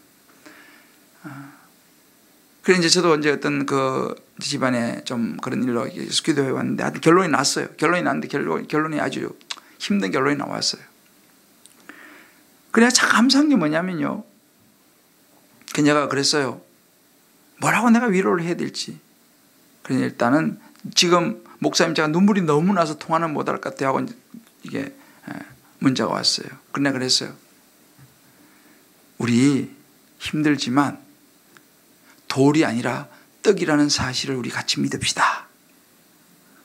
그래서 이제 저도 이제 어떤 그 집안에 좀 그런 일로 기도해 왔는데 하여튼 결론이 났어요. 결론이 났는데 결론이 아주 힘든 결론이 나왔어요. 그래서 참 감사한 게 뭐냐면요, 그녀가 그랬어요. 뭐라고 내가 위로를 해야 될지. 그래서 일단은 지금 목사님 제가 눈물이 너무 나서 통화는 못할 것 같아요 하고 이게 문자가 왔어요. 그러나 그랬어요. 우리 힘들지만 돌이 아니라 떡이라는 사실을 우리 같이 믿읍시다.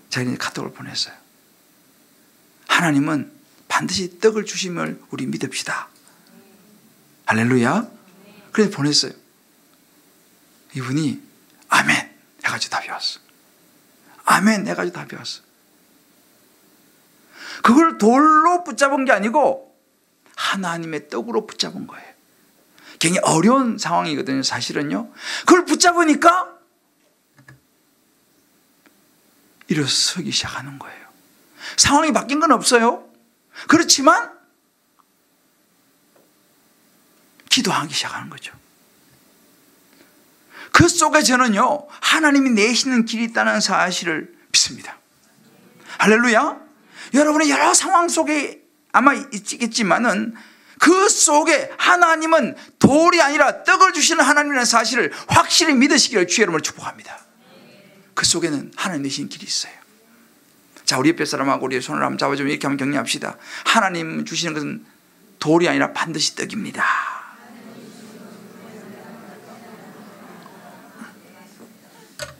제가 이제 카톡을 보냈어요. 하나님은 반드시 떡을 주심을 우리 믿읍시다. 할렐루야. 그래서 보냈어요. 이분이 아멘 해가지고 답이 왔어. 아멘 해가지고 답이 왔어. 그걸 돌로 붙잡은 게 아니고 하나님의 떡으로 붙잡은 거예요. 굉장히 어려운 상황이거든요, 사실은요. 그걸 붙잡으니까 일어서기 시작하는 거예요. 상황이 바뀐 건 없어요. 그렇지만 기도하기 시작하는 거죠. 그 속에 저는요, 하나님이 내시는 길이 있다는 사실을 믿습니다. 할렐루야. 여러분의 여러 상황 속에 아마 있겠지만은 그 속에 하나님은 돌이 아니라 떡을 주시는 하나님이라는 사실을 확실히 믿으시기를 주의 이름으로 축복합니다. 그 속에는 하나님 내시는 길이 있어요. 자, 우리 옆에 사람하고 우리의 손을 한번 잡아주면 이렇게 한번 격려합시다. 하나님 주시는 것은 돌이 아니라 반드시 떡입니다.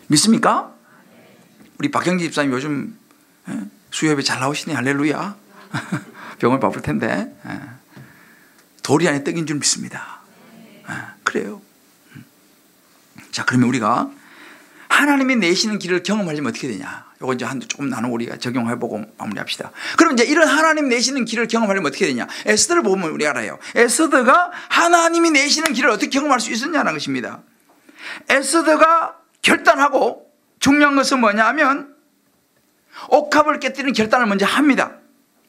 믿습니까? 우리 박경지 집사님 요즘 수협에 잘 나오시네. 할렐루야. 병을 바쁠 텐데 돌이 아닌 떡인 줄 믿습니다. 그래요. 자, 그러면 우리가 하나님이 내시는 길을 경험하려면 어떻게 되냐? 이거 이제 조금 나누고 우리가 적용해보고 마무리합시다. 그럼 이제 이런 하나님 내시는 길을 경험하려면 어떻게 되냐? 에스더를 보면 우리가 알아요. 에스더가 하나님이 내시는 길을 어떻게 경험할 수 있었냐는 것입니다. 에스더가 결단하고 중요한 것은 뭐냐 하면 옥합을 깨뜨리는 결단을 먼저 합니다.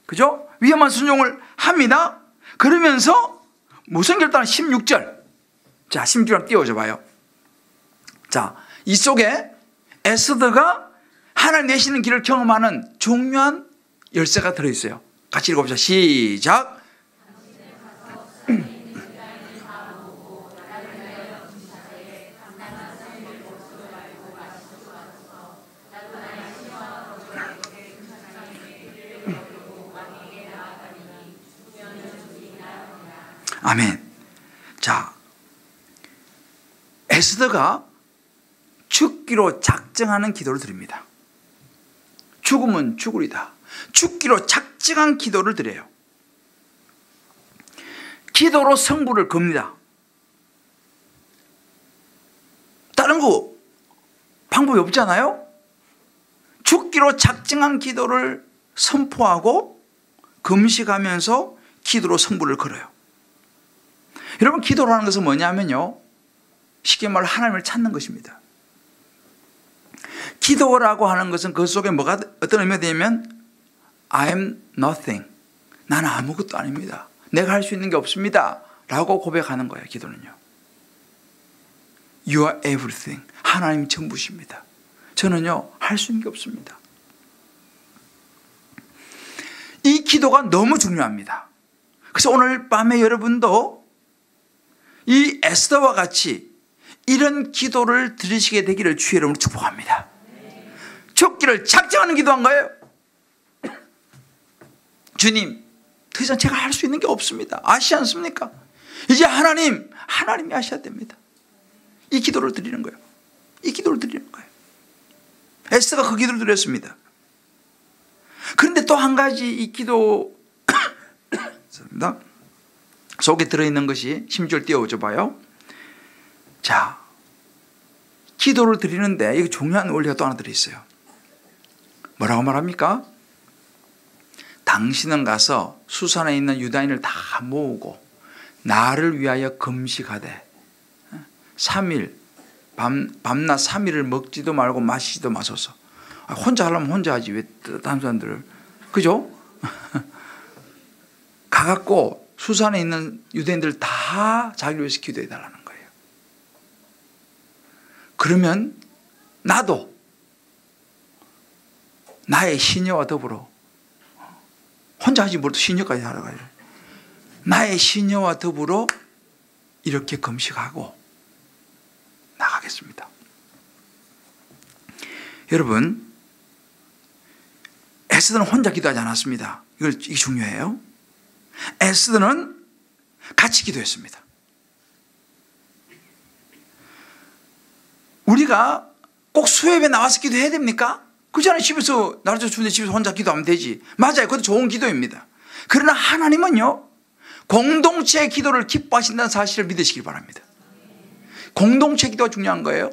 그죠? 위험한 순종을 합니다. 그러면서 무슨 결단을 16절. 자, 16절 띄워줘 봐요. 자, 이 속에 에스더가 하나님 내시는 길을 경험하는 중요한 열쇠가 들어있어요. 같이 읽어보자. 시작. 아멘. 자, 에스더가 죽기로 작정하는 기도를 드립니다. 죽으면 죽으리다. 죽기로 작정한 기도를 드려요. 기도로 성부를 겁니다. 다른 거 방법이 없잖아요. 죽기로 작정한 기도를 선포하고 금식하면서 기도로 성부를 걸어요. 여러분, 기도라는 것은 뭐냐면요, 쉽게 말로 하나님을 찾는 것입니다. 기도라고 하는 것은 그 속에 뭐가 어떤 의미가 되냐면 I am nothing. 나는 아무것도 아닙니다. 내가 할 수 있는 게 없습니다 라고 고백하는 거예요. 기도는요. You are everything. 하나님이 전부십니다. 저는요, 할 수 있는 게 없습니다. 이 기도가 너무 중요합니다. 그래서 오늘 밤에 여러분도 이 에스더와 같이 이런 기도를 드리시게 되기를 주의 이름으로 축복합니다. 죽기를 작정하는 기도한 거예요. 주님, 더 이상 제가 할 수 있는 게 없습니다. 아시지 않습니까? 이제 하나님이 아셔야 됩니다. 이 기도를 드리는 거예요. 이 기도를 드리는 거예요. 에스더가 그 기도를 드렸습니다. 그런데 또 한 가지 이 기도 속에 들어있는 것이 16절 띄워줘 봐요. 자, 기도를 드리는데 이게 중요한 원리가 또 하나 들어있어요. 뭐라고 말합니까? 당신은 가서 수산에 있는 유다인을 다 모으고 나를 위하여 금식하되 3일 밤낮 3일을 먹지도 말고 마시지도 마소서. 혼자 하려면 혼자 하지 왜 다른 사람들을, 그죠? 가갖고 수산에 있는 유대인들 다 자기를 위해서 기도해 달라는 거예요. 그러면 나도 나의 시녀와 더불어, 혼자 하지 못해도 시녀까지 하러 가요. 나의 시녀와 더불어 이렇게 금식하고 나가겠습니다. 여러분, 에스더는 혼자 기도하지 않았습니다. 이게 중요해요. 에스더는 같이 기도했습니다. 우리가 꼭 수협에 나와서 기도해야 됩니까? 그렇잖아요. 집에서 나를 주는데 집에서 혼자 기도하면 되지. 맞아요. 그것도 좋은 기도입니다. 그러나 하나님은요, 공동체의 기도를 기뻐하신다는 사실을 믿으시길 바랍니다. 공동체 기도가 중요한 거예요.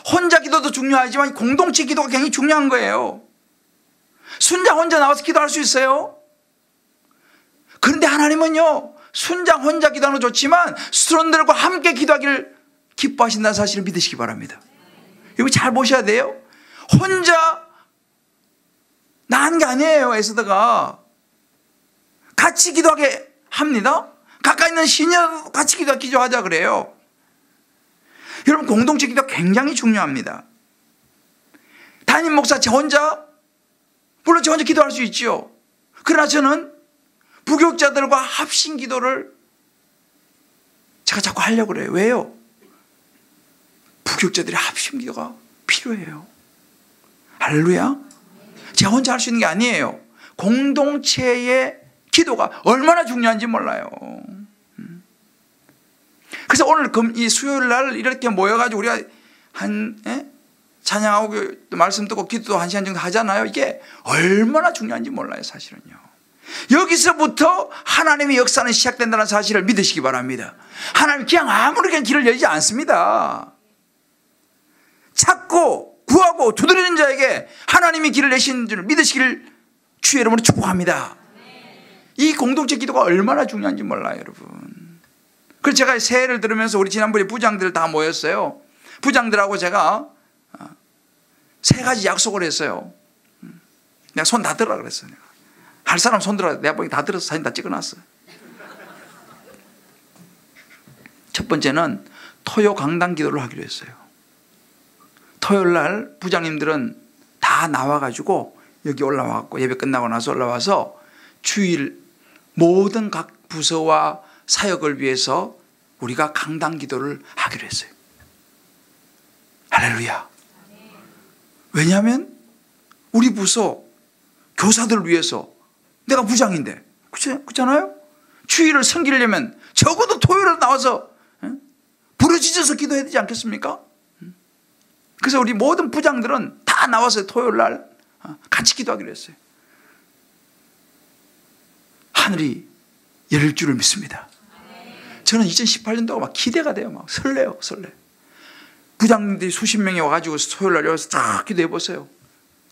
혼자 기도도 중요하지만 공동체 기도가 굉장히 중요한 거예요. 순장 혼자 나와서 기도할 수 있어요. 그런데 하나님은요, 순장 혼자 기도하는 거 좋지만 수론들과 함께 기도하기를 기뻐하신다는 사실을 믿으시기 바랍니다. 이거 잘 보셔야 돼요. 혼자 나은 게 아니에요. 에스더가 같이 기도하게 합니다. 가까이 있는 시녀 같이 기도하자 그래요. 여러분, 공동체 기도 굉장히 중요합니다. 담임 목사 저 혼자, 물론 저 혼자 기도할 수 있죠. 그러나 저는 부교육자들과 합심 기도를 제가 자꾸 하려고 그래요. 왜요? 부교육자들의 합심 기도가 필요해요. 할렐루야. 제가 혼자 할 수 있는 게 아니에요. 공동체의 기도가 얼마나 중요한지 몰라요. 그래서 오늘 이 수요일 날 이렇게 모여가지고 우리가 찬양하고 말씀 듣고 기도도 1시간 정도 하잖아요. 이게 얼마나 중요한지 몰라요, 사실은요. 여기서부터 하나님의 역사는 시작된다는 사실을 믿으시기 바랍니다. 하나님 그냥 아무렇게나 길을 열지 않습니다. 찾고 구하고 두드리는 자에게 하나님이 길을 내신 줄 믿으시기를 주의 이름으로 축복합니다. 이 공동체 기도가 얼마나 중요한지 몰라요, 여러분. 그래서 제가 새해를 들으면서 우리 지난번에 부장들 다 모였어요. 부장들하고 제가 3가지 약속을 했어요. 내가 손 다 들으라 그랬어요. 할 사람 손 들어라. 내가 보기 다 들어서 사진 다 찍어놨어요. 첫 번째는 토요 강단 기도를 하기로 했어요. 토요일 날 부장님들은 다 나와가지고 여기 올라와갖고 예배 끝나고 나서 올라와서 주일 모든 각 부서와 사역을 위해서 우리가 강단 기도를 하기로 했어요. 할렐루야. 왜냐하면 우리 부서 교사들을 위해서 내가 부장인데, 그렇잖아요? 주일을 섬기려면 적어도 토요일에 나와서 부르짖어서 기도해야 되지 않겠습니까? 그래서 우리 모든 부장들은 다 나와서 토요일 날 같이 기도하기로 했어요. 하늘이 열릴 줄을 믿습니다. 저는 2018년도가 막 기대가 돼요. 막 설레요, 설레. 부장님들이 수십 명이 와가지고 토요일 날 여기서 딱 기도해 보세요.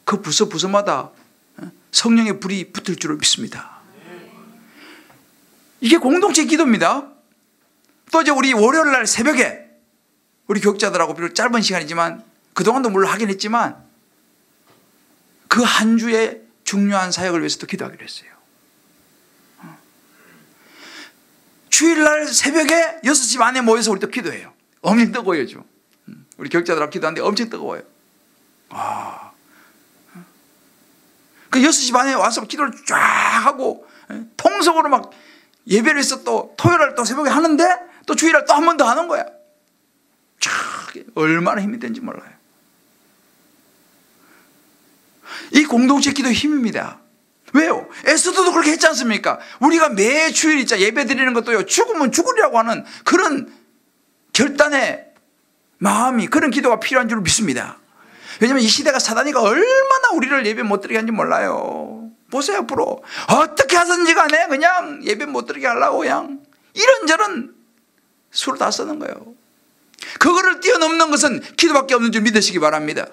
그 부서마다 성령의 불이 붙을 줄을 믿습니다. 이게 공동체 기도입니다. 또 이제 우리 월요일 날 새벽에 우리 교육자들하고 비록 짧은 시간이지만 그동안도 물론 하긴 했지만 그 한 주의 중요한 사역을 위해서도 기도하기로 했어요. 주일날 새벽에 6시 반에 모여서 우리 또 기도해요. 엄청 뜨거워요. 우리 교육자들하고 기도하는데 엄청 뜨거워요. 그 6시 반에 와서 기도를 쫙 하고 통속으로 막 예배를 해서 또 토요일날 또 새벽에 하는데 또 주일날 또 한 번 더 하는 거야. 쫙 얼마나 힘이 되는지 몰라요. 이 공동체 기도의 힘입니다. 왜요? 에스더도 그렇게 했지 않습니까? 우리가 매 주일 있자 예배 드리는 것도요, 죽으면 죽으리라고 하는 그런 결단의 마음이, 그런 기도가 필요한 줄 믿습니다. 왜냐하면 이 시대가 사단이가 얼마나 우리를 예배 못 드리게 하는지 몰라요. 보세요. 앞으로 어떻게 하든지 간에 그냥 예배 못 드리게 하려고 그냥 이런저런 수를 다 쓰는 거예요. 그거를 뛰어넘는 것은 기도밖에 없는 줄 믿으시기 바랍니다.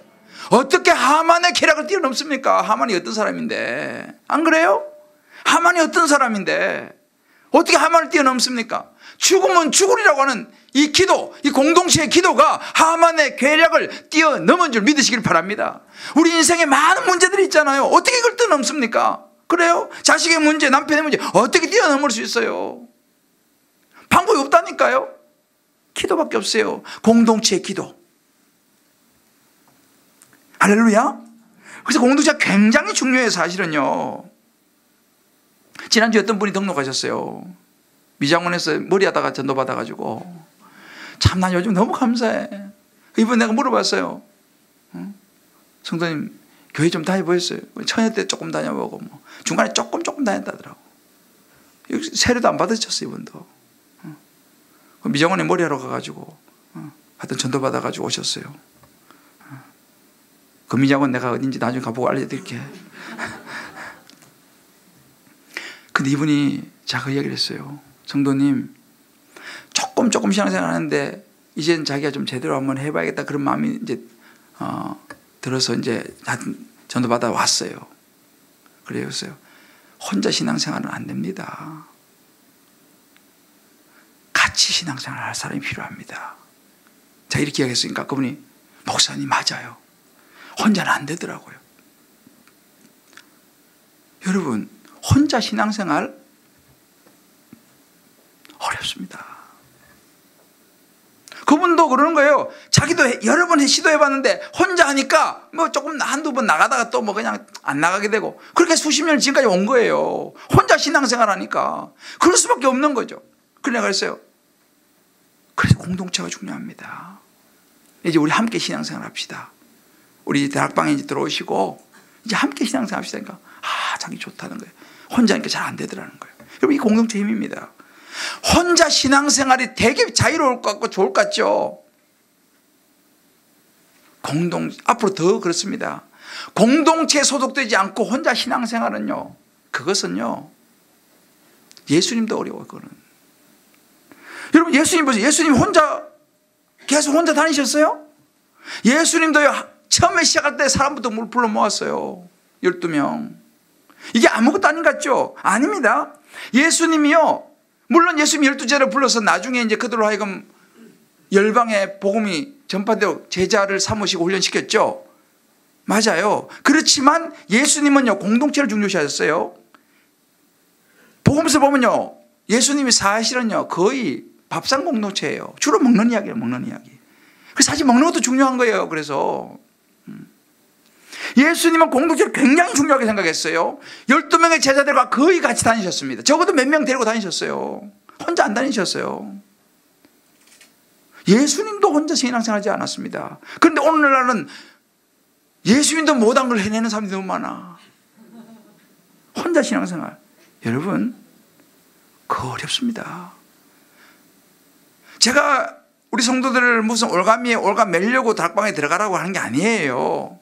어떻게 하만의 계략을 뛰어넘습니까? 하만이 어떤 사람인데, 안 그래요? 하만이 어떤 사람인데 어떻게 하만을 뛰어넘습니까? 죽으면 죽으리라고 하는 이 기도, 이 공동체의 기도가 하만의 계략을 뛰어넘은 줄 믿으시길 바랍니다. 우리 인생에 많은 문제들이 있잖아요. 어떻게 이걸 뛰어넘습니까? 그래요? 자식의 문제, 남편의 문제 어떻게 뛰어넘을 수 있어요? 방법이 없다니까요. 기도밖에 없어요. 공동체의 기도. 할렐루야. 그래서 공동체가 굉장히 중요해요. 사실은요. 지난주에 어떤 분이 등록하셨어요. 미장원에서 머리 하다가 전도 받아가지고, 참 난 요즘 너무 감사해. 이번 내가 물어봤어요. 성도님 교회 좀 다녀보셨어요? 처녀 때 조금 다녀보고 뭐 중간에 조금 다녔다더라고. 세례도 안 받으셨어요. 이분도 미장원에 머리 하러 가가지고 하여튼 전도 받아가지고 오셨어요. 그 미장원 내가 어딘지 나중에 가보고 알려드릴게. 근데 이분이 자꾸 얘기를 했어요. 성도님, 조금 신앙생활 하는데 이제는 자기가 좀 제대로 한번 해봐야겠다 그런 마음이 이제 들어서 이제 전도 받아 왔어요. 그래서요, 혼자 신앙생활은 안 됩니다. 같이 신앙생활 할 사람이 필요합니다. 자, 이렇게 이야기했으니까 그분이 목사님 맞아요. 혼자는 안 되더라고요. 여러분, 혼자 신앙생활 어렵습니다. 그분도 그러는 거예요. 자기도 여러 번 시도해봤는데 혼자 하니까 뭐 조금 한두 번 나가다가 또 뭐 그냥 안 나가게 되고 그렇게 수십 년 지금까지 온 거예요. 혼자 신앙생활 하니까 그럴 수밖에 없는 거죠. 그래 그랬어요. 그래서 공동체가 중요합니다. 이제 우리 함께 신앙생활 합시다. 우리 대학방에 이제 들어오시고 이제 함께 신앙생활 합시다니까 자기 좋다는 거예요. 혼자 하니까 잘 안 되더라는 거예요. 여러분, 이 공동체 힘입니다. 혼자 신앙생활이 되게 자유로울 것 같고 좋을 것 같죠. 앞으로 더 그렇습니다. 공동체에 소속되지 않고 혼자 신앙생활은요, 그것은요 예수님도 어려워요. 그거는. 여러분, 예수님 보세요. 예수님 계속 혼자 다니셨어요? 예수님도요, 처음에 시작할 때 사람부터 물 불러 모았어요. 12명. 이게 아무것도 아닌 것 같죠? 아닙니다. 예수님이요, 물론 예수님 12제자를 불러서 나중에 이제 그들로 하여금 열방에 복음이 전파되고 제자를 삼으시고 훈련시켰죠. 맞아요. 그렇지만 예수님은요, 공동체를 중요시하셨어요. 복음서 보면요, 예수님이 사실은요 거의 밥상 공동체예요. 주로 먹는 이야기예요. 먹는 이야기. 그래서 사실 먹는 것도 중요한 거예요. 그래서 예수님은 공동체를 굉장히 중요하게 생각했어요. 12명의 제자들과 거의 같이 다니셨습니다. 적어도 몇 명 데리고 다니셨어요. 혼자 안 다니셨어요. 예수님도 혼자 신앙생활하지 않았습니다. 그런데 오늘날은 예수님도 못한 걸 해내는 사람이 너무 많아. 혼자 신앙생활. 여러분, 그거 어렵습니다. 제가 우리 성도들을 무슨 올가미에 올감 매려고 다락방에 들어가라고 하는 게 아니에요.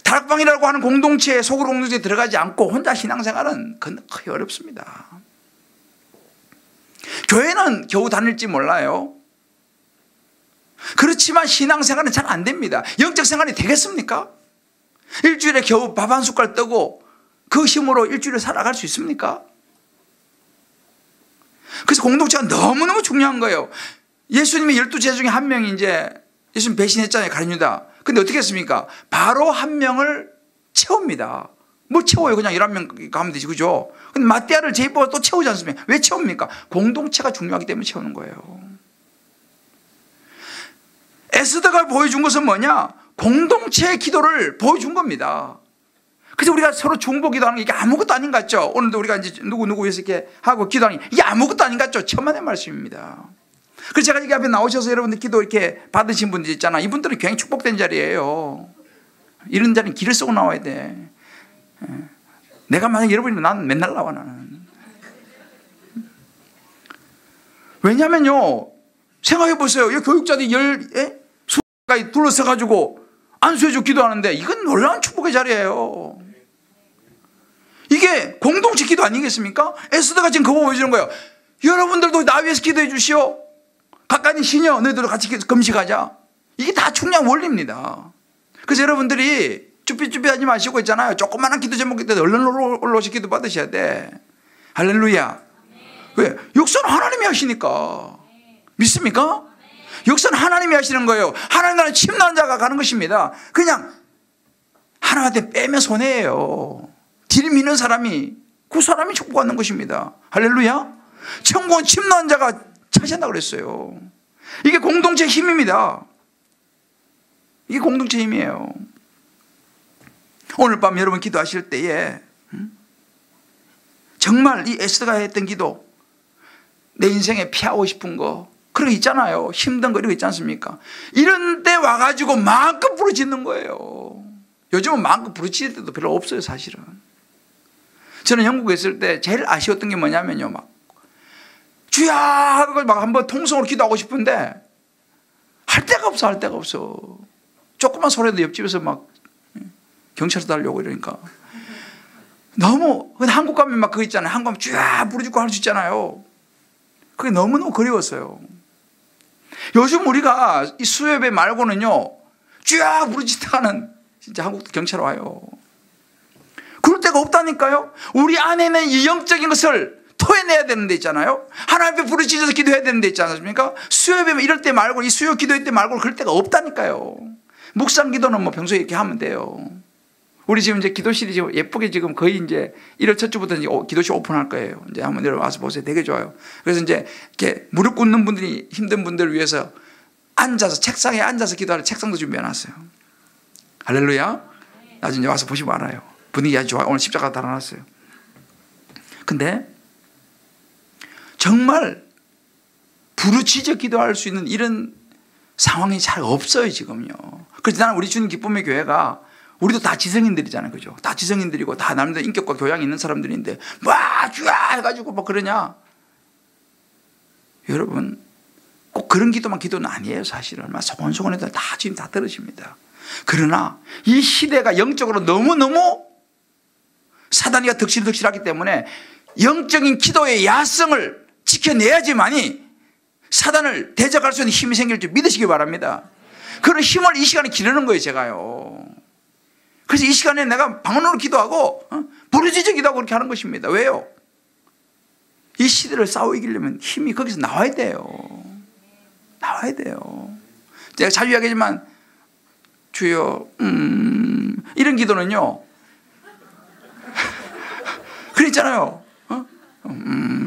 다락방이라고 하는 공동체에, 소그룹 공동체에 들어가지 않고 혼자 신앙생활은 그건 거의 어렵습니다. 교회는 겨우 다닐지 몰라요. 그렇지만 신앙생활은 잘 안 됩니다. 영적 생활이 되겠습니까? 일주일에 겨우 밥 한 숟갈 뜨고 그 힘으로 일주일을 살아갈 수 있습니까? 그래서 공동체가 너무너무 중요한 거예요. 예수님의 12제자 중에 한 명이 이제 예수님 배신했잖아요. 가룟 유다. 근데 어떻게 했습니까? 바로 한 명을 채웁니다. 뭘 채워요? 그냥 11명 가면 되지, 그죠? 근데 마띠아를 제입하고 또 채우지 않습니까? 왜 채웁니까? 공동체가 중요하기 때문에 채우는 거예요. 에스더가 보여준 것은 뭐냐? 공동체의 기도를 보여준 겁니다. 그래서 우리가 서로 중보 기도하는 게 이게 아무것도 아닌 것 같죠? 오늘도 우리가 이제 누구 위해서 이렇게 하고 기도하는 게 이게 아무것도 아닌 것 같죠? 천만의 말씀입니다. 그래서 제가 여기 앞에 나오셔서 여러분들 기도 이렇게 받으신 분들 있잖아. 이분들은 굉장히 축복된 자리예요. 이런 자리는 길을 쓰고 나와야 돼. 내가 만약 여러분이면 나는 맨날 나와, 나는. 왜냐면요, 생각해 보세요. 이 교육자들이 수가 둘러서가지고 안수해주고 기도하는데 이건 놀라운 축복의 자리예요. 이게 공동체 기도 아니겠습니까? 에스더가 지금 그거 보여주는 거예요. 여러분들도 나 위해서 기도해 주시오. 가까이 시녀 너희들도 같이 금식하자. 이게 다 중요한 원리입니다. 그래서 여러분들이 쭈삣쭈삣 하지 마시고 있잖아요. 조그마한 기도 제목 때 얼른 올라오시 기도 받으셔야 돼. 할렐루야. 왜? 역사는 하나님이 하시니까. 믿습니까? 역사는 하나님이 하시는 거예요. 하나님 나라에 침노한 자가 가는 것입니다. 그냥 하나님한테 빼면 손해예요. 들이미는 사람이, 그 사람이 축복받는 것입니다. 할렐루야. 천국은 침노한 자가 차지한다고 그랬어요. 이게 공동체 힘입니다. 이게 공동체 힘이에요. 오늘 밤 여러분 기도하실 때에 정말 이 에스더가 했던 기도, 내 인생에 피하고 싶은 거 그런 거 있잖아요. 힘든 거 이런 거 있지 않습니까? 이런 때 와가지고 마음껏 부르짖는 거예요. 요즘은 마음껏 부르짖을 때도 별로 없어요, 사실은. 저는 영국에 있을 때 제일 아쉬웠던 게 뭐냐면요, 막 주야 하고 막 한번 통성으로 기도하고 싶은데 할 데가 없어, 할 데가 없어. 조그만 소리도 옆집에서 막 경찰서 달려오고 이러니까 너무. 근데 한국 가면 막 그거 있잖아요. 한국 가면 주야 부르짖고 할 수 있잖아요. 그게 너무너무 그리웠어요. 요즘 우리가 이 수요예배 말고는요, 쥐야 부르짖다가는 진짜 한국도 경찰 와요. 그럴 데가 없다니까요. 우리 안에는 이 영적인 것을 토해내야 되는 데 있잖아요. 하나님 앞에 부르짖어서 기도해야 되는 데 있지 않습니까? 수요예배 이럴 때 말고, 이 수요 기도회 때 말고 그럴 때가 없다니까요. 묵상 기도는 뭐 평소에 이렇게 하면 돼요. 우리 지금 이제 기도실이 지금 예쁘게 지금 거의 이제 1월 첫 주부터 이제 기도실 오픈할 거예요. 이제 한번 내려와서 보세요. 되게 좋아요. 그래서 이제 이렇게 무릎 꿇는 분들이 힘든 분들을 위해서 앉아서, 책상에 앉아서 기도하는 책상도 준비해 놨어요. 할렐루야. 나중에 와서 보시면 알아요. 분위기 아주 좋아요. 오늘 십자가 달아놨어요. 근데 정말 부르짖어 기도할 수 있는 이런 상황이 잘 없어요, 지금요. 그래서 나는 우리 주님 기쁨의 교회가, 우리도 다 지성인들이잖아요. 그죠? 다 지성인들이고 다 나름대로 인격과 교양이 있는 사람들인데 와 주야 해가지고 뭐 그러냐. 여러분 꼭 그런 기도만 기도는 아니에요. 사실은 얼마나 소곤소곤해도 다 지금 다 들으십니다. 그러나 이 시대가 영적으로 너무너무 사단이가 덕실덕실하기 때문에 영적인 기도의 야성을 지켜내야지만이 사단을 대적할 수 있는 힘이 생길 줄 믿으시기 바랍니다. 그런 힘을 이 시간에 기르는 거예요, 제가요. 그래서 이 시간에 내가 방언으로 기도하고 부르짖어 기도하고 그렇게 하는 것입니다. 왜요? 이 시대를 싸워 이기려면 힘이 거기서 나와야 돼요. 나와야 돼요. 제가 자주 이야기하지만 주여 이런 기도는요 그랬잖아요.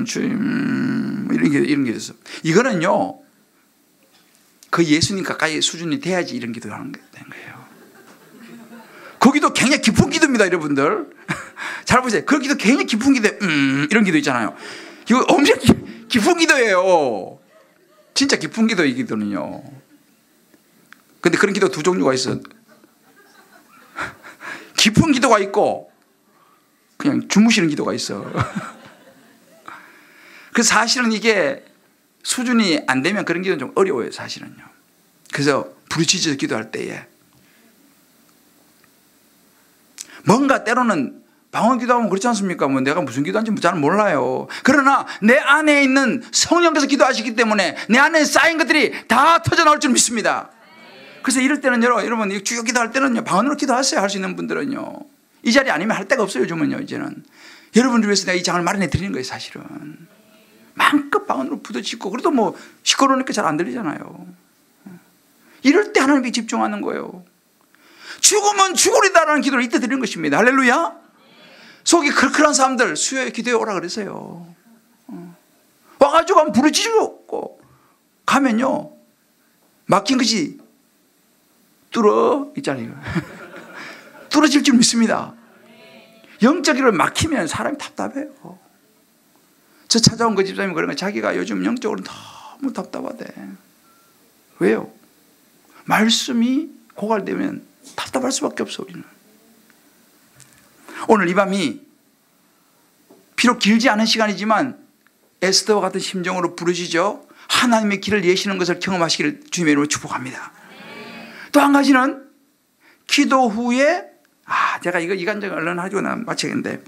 주님 이런 기도 있어. 이거는요 그 예수님 가까이 수준이 돼야지 이런 기도를 하는 거예요. 거기도 굉장히 깊은 기도입니다, 여러분들. 잘 보세요. 그 기도 굉장히 깊은 기도, 이런 기도 있잖아요. 이거 엄청 깊은 기도예요. 진짜 깊은 기도, 이 기도는요. 근데 그런 기도 두 종류가 있어. 깊은 기도가 있고, 그냥 주무시는 기도가 있어. 그래서 사실은 이게 수준이 안 되면 그런 기도는 좀 어려워요, 사실은요. 그래서 부르짖어서 기도할 때에 뭔가 때로는 방언 기도하면 그렇지 않습니까? 뭐 내가 무슨 기도하는지 잘 몰라요. 그러나 내 안에 있는 성령께서 기도하시기 때문에 내 안에 쌓인 것들이 다 터져나올 줄 믿습니다. 그래서 이럴 때는 여러분 주여 기도할 때는요 방언으로 기도하세요. 할 수 있는 분들은요. 이 자리 아니면 할 데가 없어요, 요즘은요. 이제는 여러분을 위해서 내가 이 장을 마련해 드리는 거예요, 사실은. 마음껏 방언으로 부딪히고, 그래도 뭐 시끄러우니까 잘 안 들리잖아요. 이럴 때 하나님께 집중하는 거예요. 죽으면 죽으리다라는 기도를 이때 드리는 것입니다. 할렐루야. 속이 클클한 사람들 수요에 기도에 오라 그러세요. 와가지고 한번 부르짖고 가면요 막힌 것이 뚫어 있잖아요. 뚫어질 줄 믿습니다. 영적으로 막히면 사람이 답답해요. 저 찾아온 그 집사님이 그런 거예요. 자기가 요즘 영적으로 너무 답답하대. 왜요? 말씀이 고갈되면 답답할 수밖에 없어. 우리는 오늘 이 밤이 비록 길지 않은 시간이지만 에스더와 같은 심정으로 부르짖어 하나님의 길을 예시는 것을 경험하시기를 주님의 이름으로 축복합니다. 또 한 가지는 기도 후에 제가 이거 이간증 얼른 하고 나면 마치겠는데,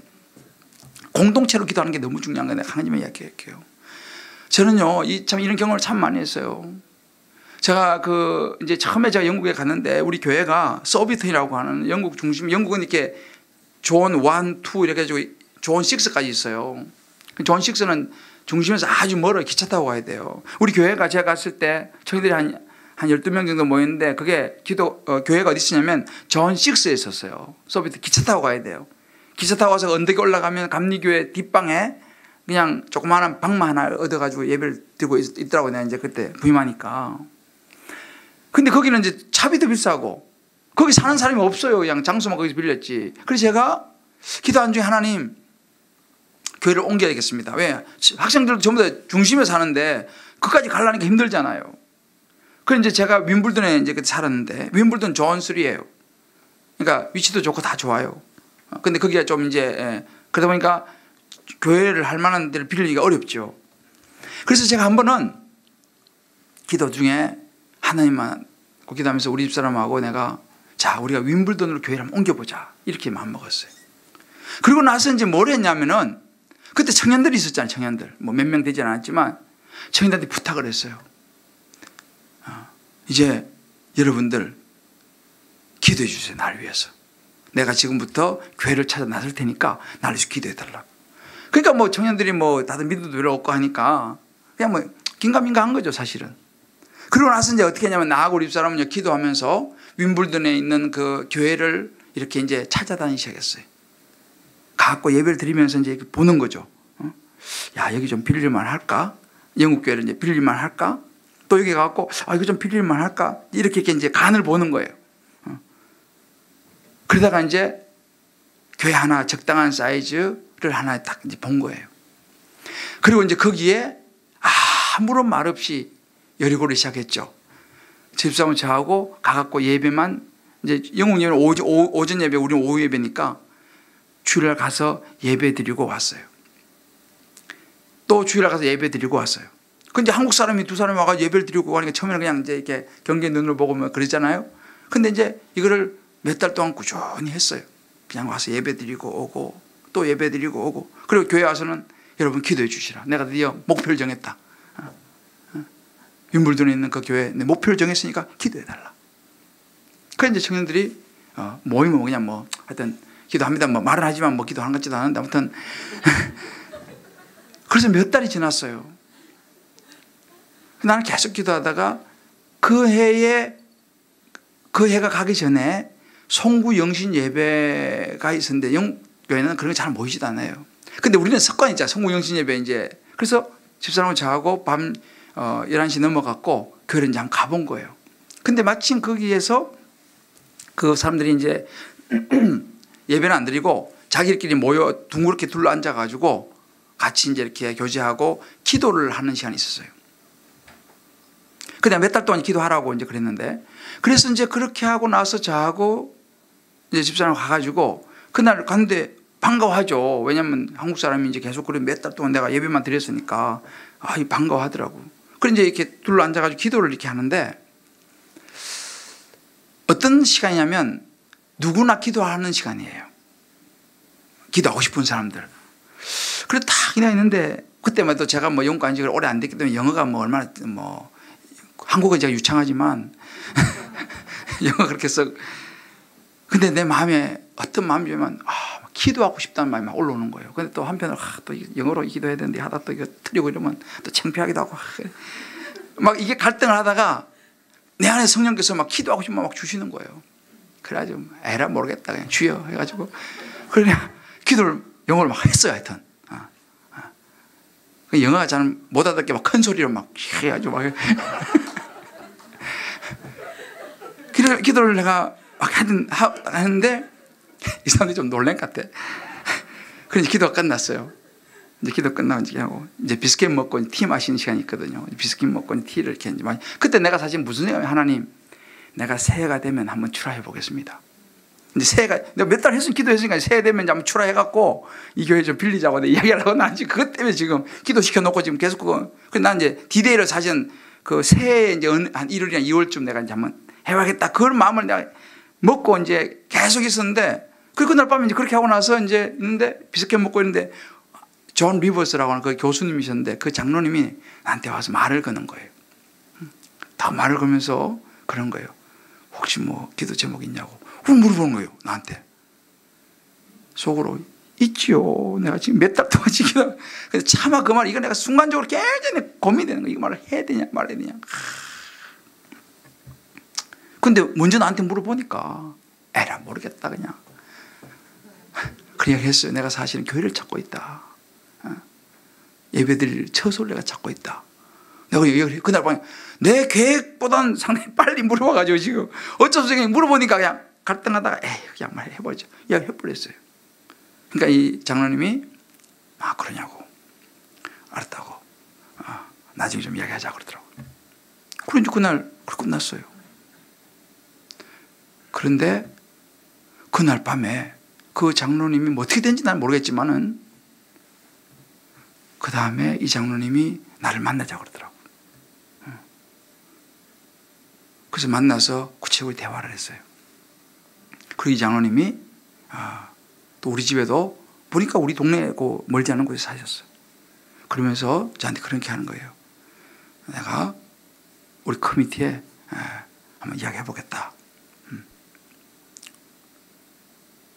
공동체로 기도하는 게 너무 중요한 건데 한 가지만 이야기할게요. 저는요 참 이런 경험을 참 많이 했어요. 제가 이제 처음에 제가 영국에 갔는데 우리 교회가 서비턴이라고 하는 영국 중심, 영국은 이렇게 존 1, 2 이렇게 해가지고 존 6까지 있어요. 존 6는 중심에서 아주 멀어 기차 타고 가야 돼요. 우리 교회가 제가 갔을 때 저희들이 한 12명 정도 모였는데 그게 교회가 어디 있었냐면 존 6에 있었어요. 서비턴 기차 타고 가야 돼요. 기차 타고 가서 언덕에 올라가면 감리교회 뒷방에 그냥 조그마한 방만 하나 얻어가지고 예배를 드리고 있더라고요. 내가 이제 그때 부임하니까. 근데 거기는 이제 차비도 비싸고 거기 사는 사람이 없어요. 그냥 장소만 거기서 빌렸지. 그래서 제가 기도한 중에 하나님 교회를 옮겨야겠습니다. 왜? 학생들도 전부 다 중심에 사는데 그까지 가려니까 힘들잖아요. 그래서 이제 제가 윈블던에 이제 그때 살았는데 윈블던 존 3예요. 그러니까 위치도 좋고 다 좋아요. 근데 거기가 좀 이제 그러다 보니까 교회를 할 만한 데를 빌리기가 어렵죠. 그래서 제가 한 번은 기도 중에 하나님만 기도하면서 우리 집사람하고 내가 우리가 윈블던으로 교회를 한번 옮겨보자 이렇게 마음먹었어요. 그리고 나서 이제 뭘 했냐면은 그때 청년들이 있었잖아요. 청년들 뭐 몇 명 되지 않았지만 청년들한테 부탁을 했어요. 이제 여러분들 기도해 주세요. 나를 위해서. 내가 지금부터 교회를 찾아 나설 테니까 나를 위해서 기도해 달라고. 그러니까 뭐 청년들이 뭐 다들 믿음도 별로 없고 하니까 그냥 뭐 긴가민가 한 거죠, 사실은. 그러고 나서 이제 어떻게 했냐면 나하고 우리 집사람은 기도하면서 윈블던에 있는 그 교회를 이렇게 이제 찾아다니기 시작했어요. 가갖고 예배를 드리면서 이제 보는 거죠. 야, 여기 좀 빌릴만 할까? 영국 교회를 이제 빌릴만 할까? 또 여기 가갖고 이거 좀 빌릴만 할까? 이렇게 이제 간을 보는 거예요. 그러다가 이제 교회 하나 적당한 사이즈를 하나 딱 이제 본 거예요. 그리고 이제 거기에 아무런 말 없이 여리고를 시작했죠. 집사람은 저하고 가갖고 예배만, 이제 영국 예배는 오전 예배, 우리는 오후 예배니까 주일날 가서 예배 드리고 왔어요. 또 주일날 가서 예배 드리고 왔어요. 근데 한국 사람이 두 사람이 와서 예배를 드리고 가니까 처음에는 그냥 이제 이렇게 경계 눈으로 보고 뭐 그러잖아요. 근데 이제 이거를 몇 달 동안 꾸준히 했어요. 그냥 와서 예배 드리고 오고 또 예배 드리고 오고, 그리고 교회 와서는 여러분 기도해 주시라. 내가 드디어 목표를 정했다. 윈블던에 있는 그 교회 내 목표를 정했으니까 기도해 달라. 그래서 이제 청년들이 모이면 그냥 뭐 하여튼 기도합니다. 뭐 말은 하지만 뭐 기도하는 것 같지도 않은데 아무튼 그래서 몇 달이 지났어요. 나는 계속 기도하다가 그 해가 가기 전에 송구 영신 예배가 있었는데 영국 교회는 그런 거 잘 모이지도 않아요. 근데 우리는 습관이 있잖아. 송구 영신 예배 이제. 그래서 집사람하고 저하고 밤 11시 넘어갔고 교회를 이제 한번 가본 거예요. 근데 마침 거기에서 그 사람들이 이제 예배는 안 드리고 자기들끼리 모여 둥그렇게 둘러 앉아가지고 같이 이제 이렇게 교제하고 기도를 하는 시간이 있었어요. 그냥 몇 달 동안 기도하라고 이제 그랬는데, 그래서 이제 그렇게 하고 나서 저하고 이제 집사람 가가지고 그날 갔는데 반가워하죠. 왜냐면 한국 사람이 이제 계속 그래 몇 달 동안 내가 예배만 드렸으니까 반가워하더라고. 그래서 이제 이렇게 둘러 앉아가지고 기도를 이렇게 하는데 어떤 시간이냐면 누구나 기도하는 시간이에요. 기도하고 싶은 사람들. 그래서 딱 그냥 있는데 그때만 해도 제가 뭐 영국 간 지가 오래 안 됐기 때문에 영어가 뭐 얼마나 뭐 한국은 제가 유창하지만 영어가 그렇게 써. 근데 내 마음에 어떤 마음이면 기도하고 싶다는 마음이 막 올라오는 거예요. 근데 또 한편으로 또 영어로 기도해야 되는데 하다 또 이거 틀리고 이러면 또 창피하기도 하고 막 이게 갈등을 하다가 내 안에 성령께서 막 기도하고 싶으면 막 주시는 거예요. 그래가지고 에라 모르겠다 그냥 주여 해가지고 그냥 기도를 영어로 막 했어요. 하여튼 영어가 잘 못 알아듣게 막 큰 소리로 막 해가지고 막 기도를 내가 막 하는데 이 사람들이 좀 놀란 것 같아. 그래서 기도가 끝났어요. 이제 기도 끝나고 이제 하고 이제 비스킷 먹고 티 마시는 시간이 있거든요. 비스킷 먹고 티를 이렇게 이제 많이. 그때 내가 사실 무슨 생각이냐면 하나님, 내가 새해가 되면 한번 출하해 보겠습니다. 이제 새해가 내가 몇 달 했으면 기도했으니까 새해 되면 이제 한번 출하해갖고 이 교회 좀 빌리자고 내 이야기를 하고 난 지금 그것 때문에 지금 기도시켜 놓고 지금 계속 그거. 그래서 난 이제 디데이를 사실은 그 새해 이제 한 1월이나 2월쯤 내가 이제 한번 해봐야겠다. 그런 마음을 내가 먹고 이제 계속 있었는데 그날 밤에 이제 그렇게 하고 나서 이제 있는데 비스킷 먹고 있는데 존 리버스라고 하는 그 교수님이셨는데 그 장로님이 나한테 와서 말을 거는 거예요. 다 말을 걸면서 그런 거예요. 혹시 뭐 기도 제목 있냐고 물어보는 거예요. 나한테. 속으로 있지요. 내가 지금 몇 달 동안 지금 그래서 차마 그 말 이거 내가 순간적으로 굉장히 고민되는 거예요. 이거 말을 해야 되냐 말아야 되냐. 근데 먼저 나한테 물어보니까 에라 모르겠다 그냥. 그냥 했어요. 내가 사실은 교회를 찾고 있다. 예배드릴 처소를 내가 찾고 있다. 내가 그날 밤에 내 계획보다는 상당히 빨리 물어봐가지고 지금 어쩔 수 없이 물어보니까 그냥 갈등하다가 그냥 말 해보죠. 해버렸어요. 그러니까 이 장로님이 그러냐고. 알았다고. 나중에 좀 이야기하자 그러더라고. 그런지 그날 끝났어요. 그런데 그날 밤에 그 장로님이 뭐 어떻게 된지 난 모르겠지만은 그 다음에 이 장로님이 나를 만나자 그러더라고. 그래서 만나서 구체적으로 대화를 했어요. 그리고 이 장로님이 또 우리 집에도 보니까 우리 동네고 멀지 않은 곳에 사셨어요. 그러면서 저한테 그렇게 하는 거예요. 내가 우리 커미티에 한번 이야기해 보겠다.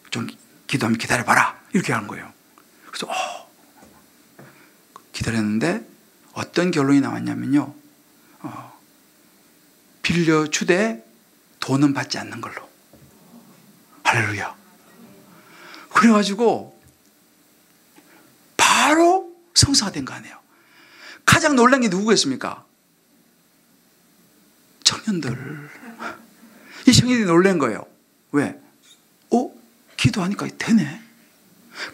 좀 기도하면 기다려봐라. 이렇게 하는 거예요. 그래서 기다렸는데 어떤 결론이 나왔냐면요, 빌려주되 돈은 받지 않는 걸로. 할렐루야. 그래가지고 바로 성사가 된 거 아니에요. 가장 놀란 게 누구겠습니까? 청년들. 이 청년들이 놀란 거예요. 왜? 기도하니까 되네.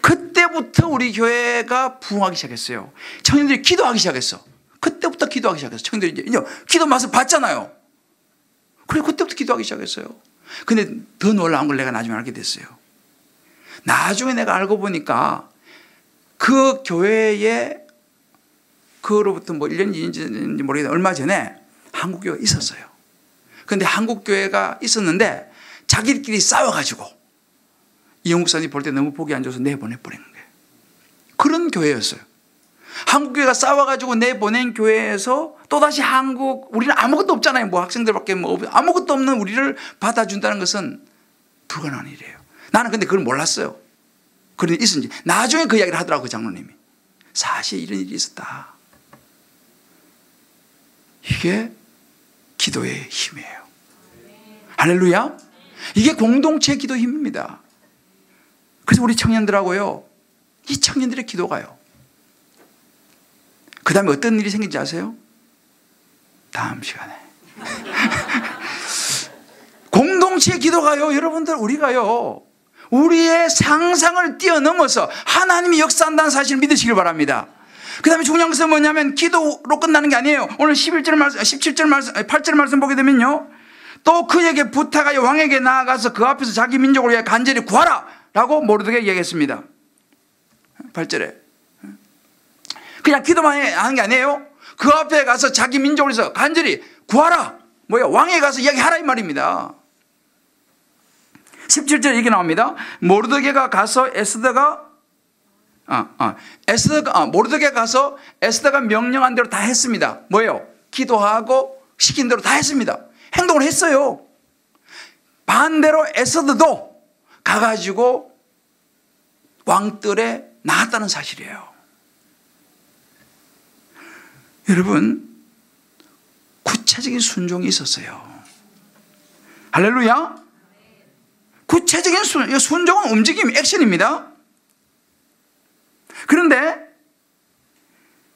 그때부터 우리 교회가 부흥하기 시작했어요. 청년들이 기도하기 시작했어. 그때부터 기도하기 시작했어. 청년들이 이제 기도 맛을 봤잖아요. 그래, 그때부터 기도하기 시작했어요. 근데 더 놀라운 걸 내가 나중에 알게 됐어요. 나중에 내가 알고 보니까 그 교회에 그로부터 뭐 1년인지 2년인지 모르겠는데 얼마 전에 한국교회가 있었어요. 근데 한국교회가 있었는데 자기들끼리 싸워가지고 이영국 사님이 볼 때 너무 보기 안 좋아서 내보내버린 거예요. 그런 교회였어요. 한국교회가 싸워가지고 내보낸 교회에서 또다시 우리는 아무것도 없잖아요. 뭐 학생들밖에 아무것도 없는 우리를 받아준다는 것은 불가능한 일이에요. 나는 근데 그걸 몰랐어요. 그런 일이 있었는지. 나중에 그 이야기를 하더라고요, 장로님이. 사실 이런 일이 있었다. 이게 기도의 힘이에요. 할렐루야. 이게 공동체 기도 힘입니다. 그래서 우리 청년들하고요, 이 청년들의 기도가요, 그 다음에 어떤 일이 생긴지 아세요? 다음 시간에. 공동체 기도가요, 여러분들, 우리가요, 우리의 상상을 뛰어넘어서 하나님이 역사한다는 사실을 믿으시길 바랍니다. 그 다음에 중요한 것은 뭐냐면 기도로 끝나는 게 아니에요. 오늘 11절 말씀, 17절 말씀, 8절 말씀 보게 되면요, 또 그에게 부탁하여 왕에게 나아가서 그 앞에서 자기 민족을 위해 간절히 구하라 라고 모르드게가 얘기했습니다. 8절에 그냥 기도만 하는 게 아니에요. 그 앞에 가서 자기 민족을 위해서 간절히 구하라. 뭐야? 왕에 가서 이야기하라 이 말입니다. 17절에 이렇게 나옵니다. 모르드게가 가서 모르드게가 가서 에스더가 명령한 대로 다 했습니다. 뭐예요? 기도하고 시킨 대로 다 했습니다. 행동을 했어요. 반대로 에스더도 가가지고 왕들에 나왔다는 사실이에요. 여러분, 구체적인 순종이 있었어요. 할렐루야. 구체적인 순종은 움직임, 액션입니다. 그런데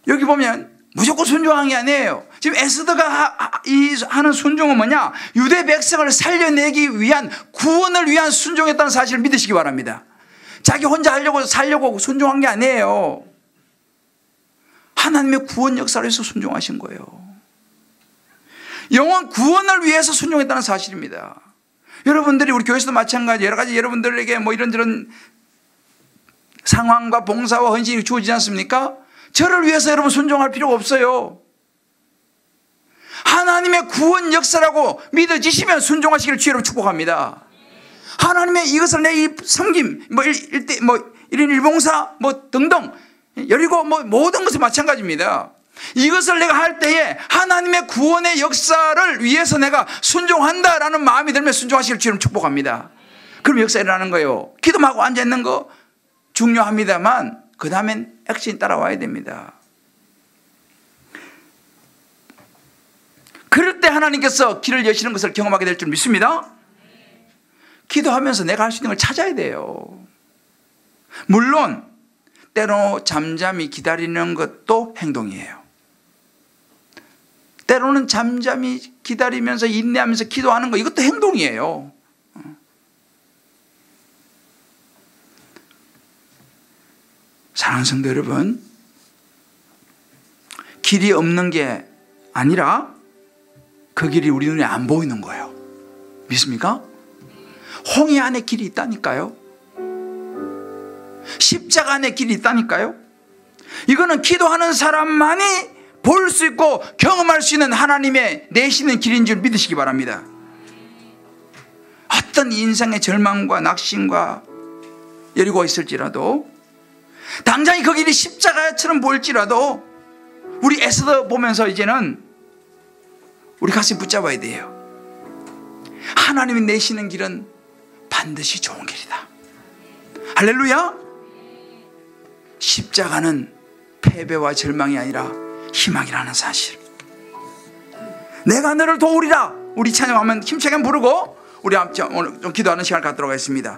여기 보면 무조건 순종한 게 아니에요. 지금 에스더가 하는 순종은 뭐냐? 유대 백성을 살려내기 위한, 구원을 위한 순종했다는 사실을 믿으시기 바랍니다. 자기 혼자 살려고 순종한 게 아니에요. 하나님의 구원 역사를 위해서 순종하신 거예요. 영원 구원을 위해서 순종했다는 사실입니다. 여러분들이 우리 교회에서도 마찬가지, 여러 가지 여러분들에게 뭐 이런저런 상황과 봉사와 헌신이 주어지지 않습니까? 저를 위해서 여러분 순종할 필요가 없어요. 하나님의 구원 역사라고 믿어지시면 순종하시기를 주의로 축복합니다. 하나님의 이것을 내 이 섬김, 뭐 1인 1봉사, 뭐 등등, 여리고 뭐 모든 것이 마찬가지입니다. 이것을 내가 할 때에 하나님의 구원의 역사를 위해서 내가 순종한다라는 마음이 들면 순종하시기를 주의로 축복합니다. 그럼 역사 일어나는 거예요. 기도하고 앉아있는 거 중요합니다만 그 다음엔 액션이 따라와야 됩니다. 그럴 때 하나님께서 길을 여시는 것을 경험하게 될 줄 믿습니다. 기도하면서 내가 할 수 있는 걸 찾아야 돼요. 물론 때로 잠잠히 기다리는 것도 행동이에요. 때로는 잠잠히 기다리면서 인내하면서 기도하는 거, 이것도 행동이에요. 사랑하는 성도 여러분, 길이 없는 게 아니라 그 길이 우리 눈에 안 보이는 거예요. 믿습니까? 홍해 안에 길이 있다니까요. 십자가 안에 길이 있다니까요. 이거는 기도하는 사람만이 볼 수 있고 경험할 수 있는 하나님의 내시는 길인 줄 믿으시기 바랍니다. 어떤 인생의 절망과 낙심과 여리고 있을지라도, 당장이 그 길이 십자가처럼 보일지라도 우리 에스더 보면서 이제는 우리 가슴 붙잡아야 돼요. 하나님이 내시는 길은 반드시 좋은 길이다. 할렐루야. 십자가는 패배와 절망이 아니라 희망이라는 사실. 내가 너를 도우리라. 우리 찬양하면 힘차게 부르고 우리 오늘 좀 기도하는 시간을 갖도록 하겠습니다.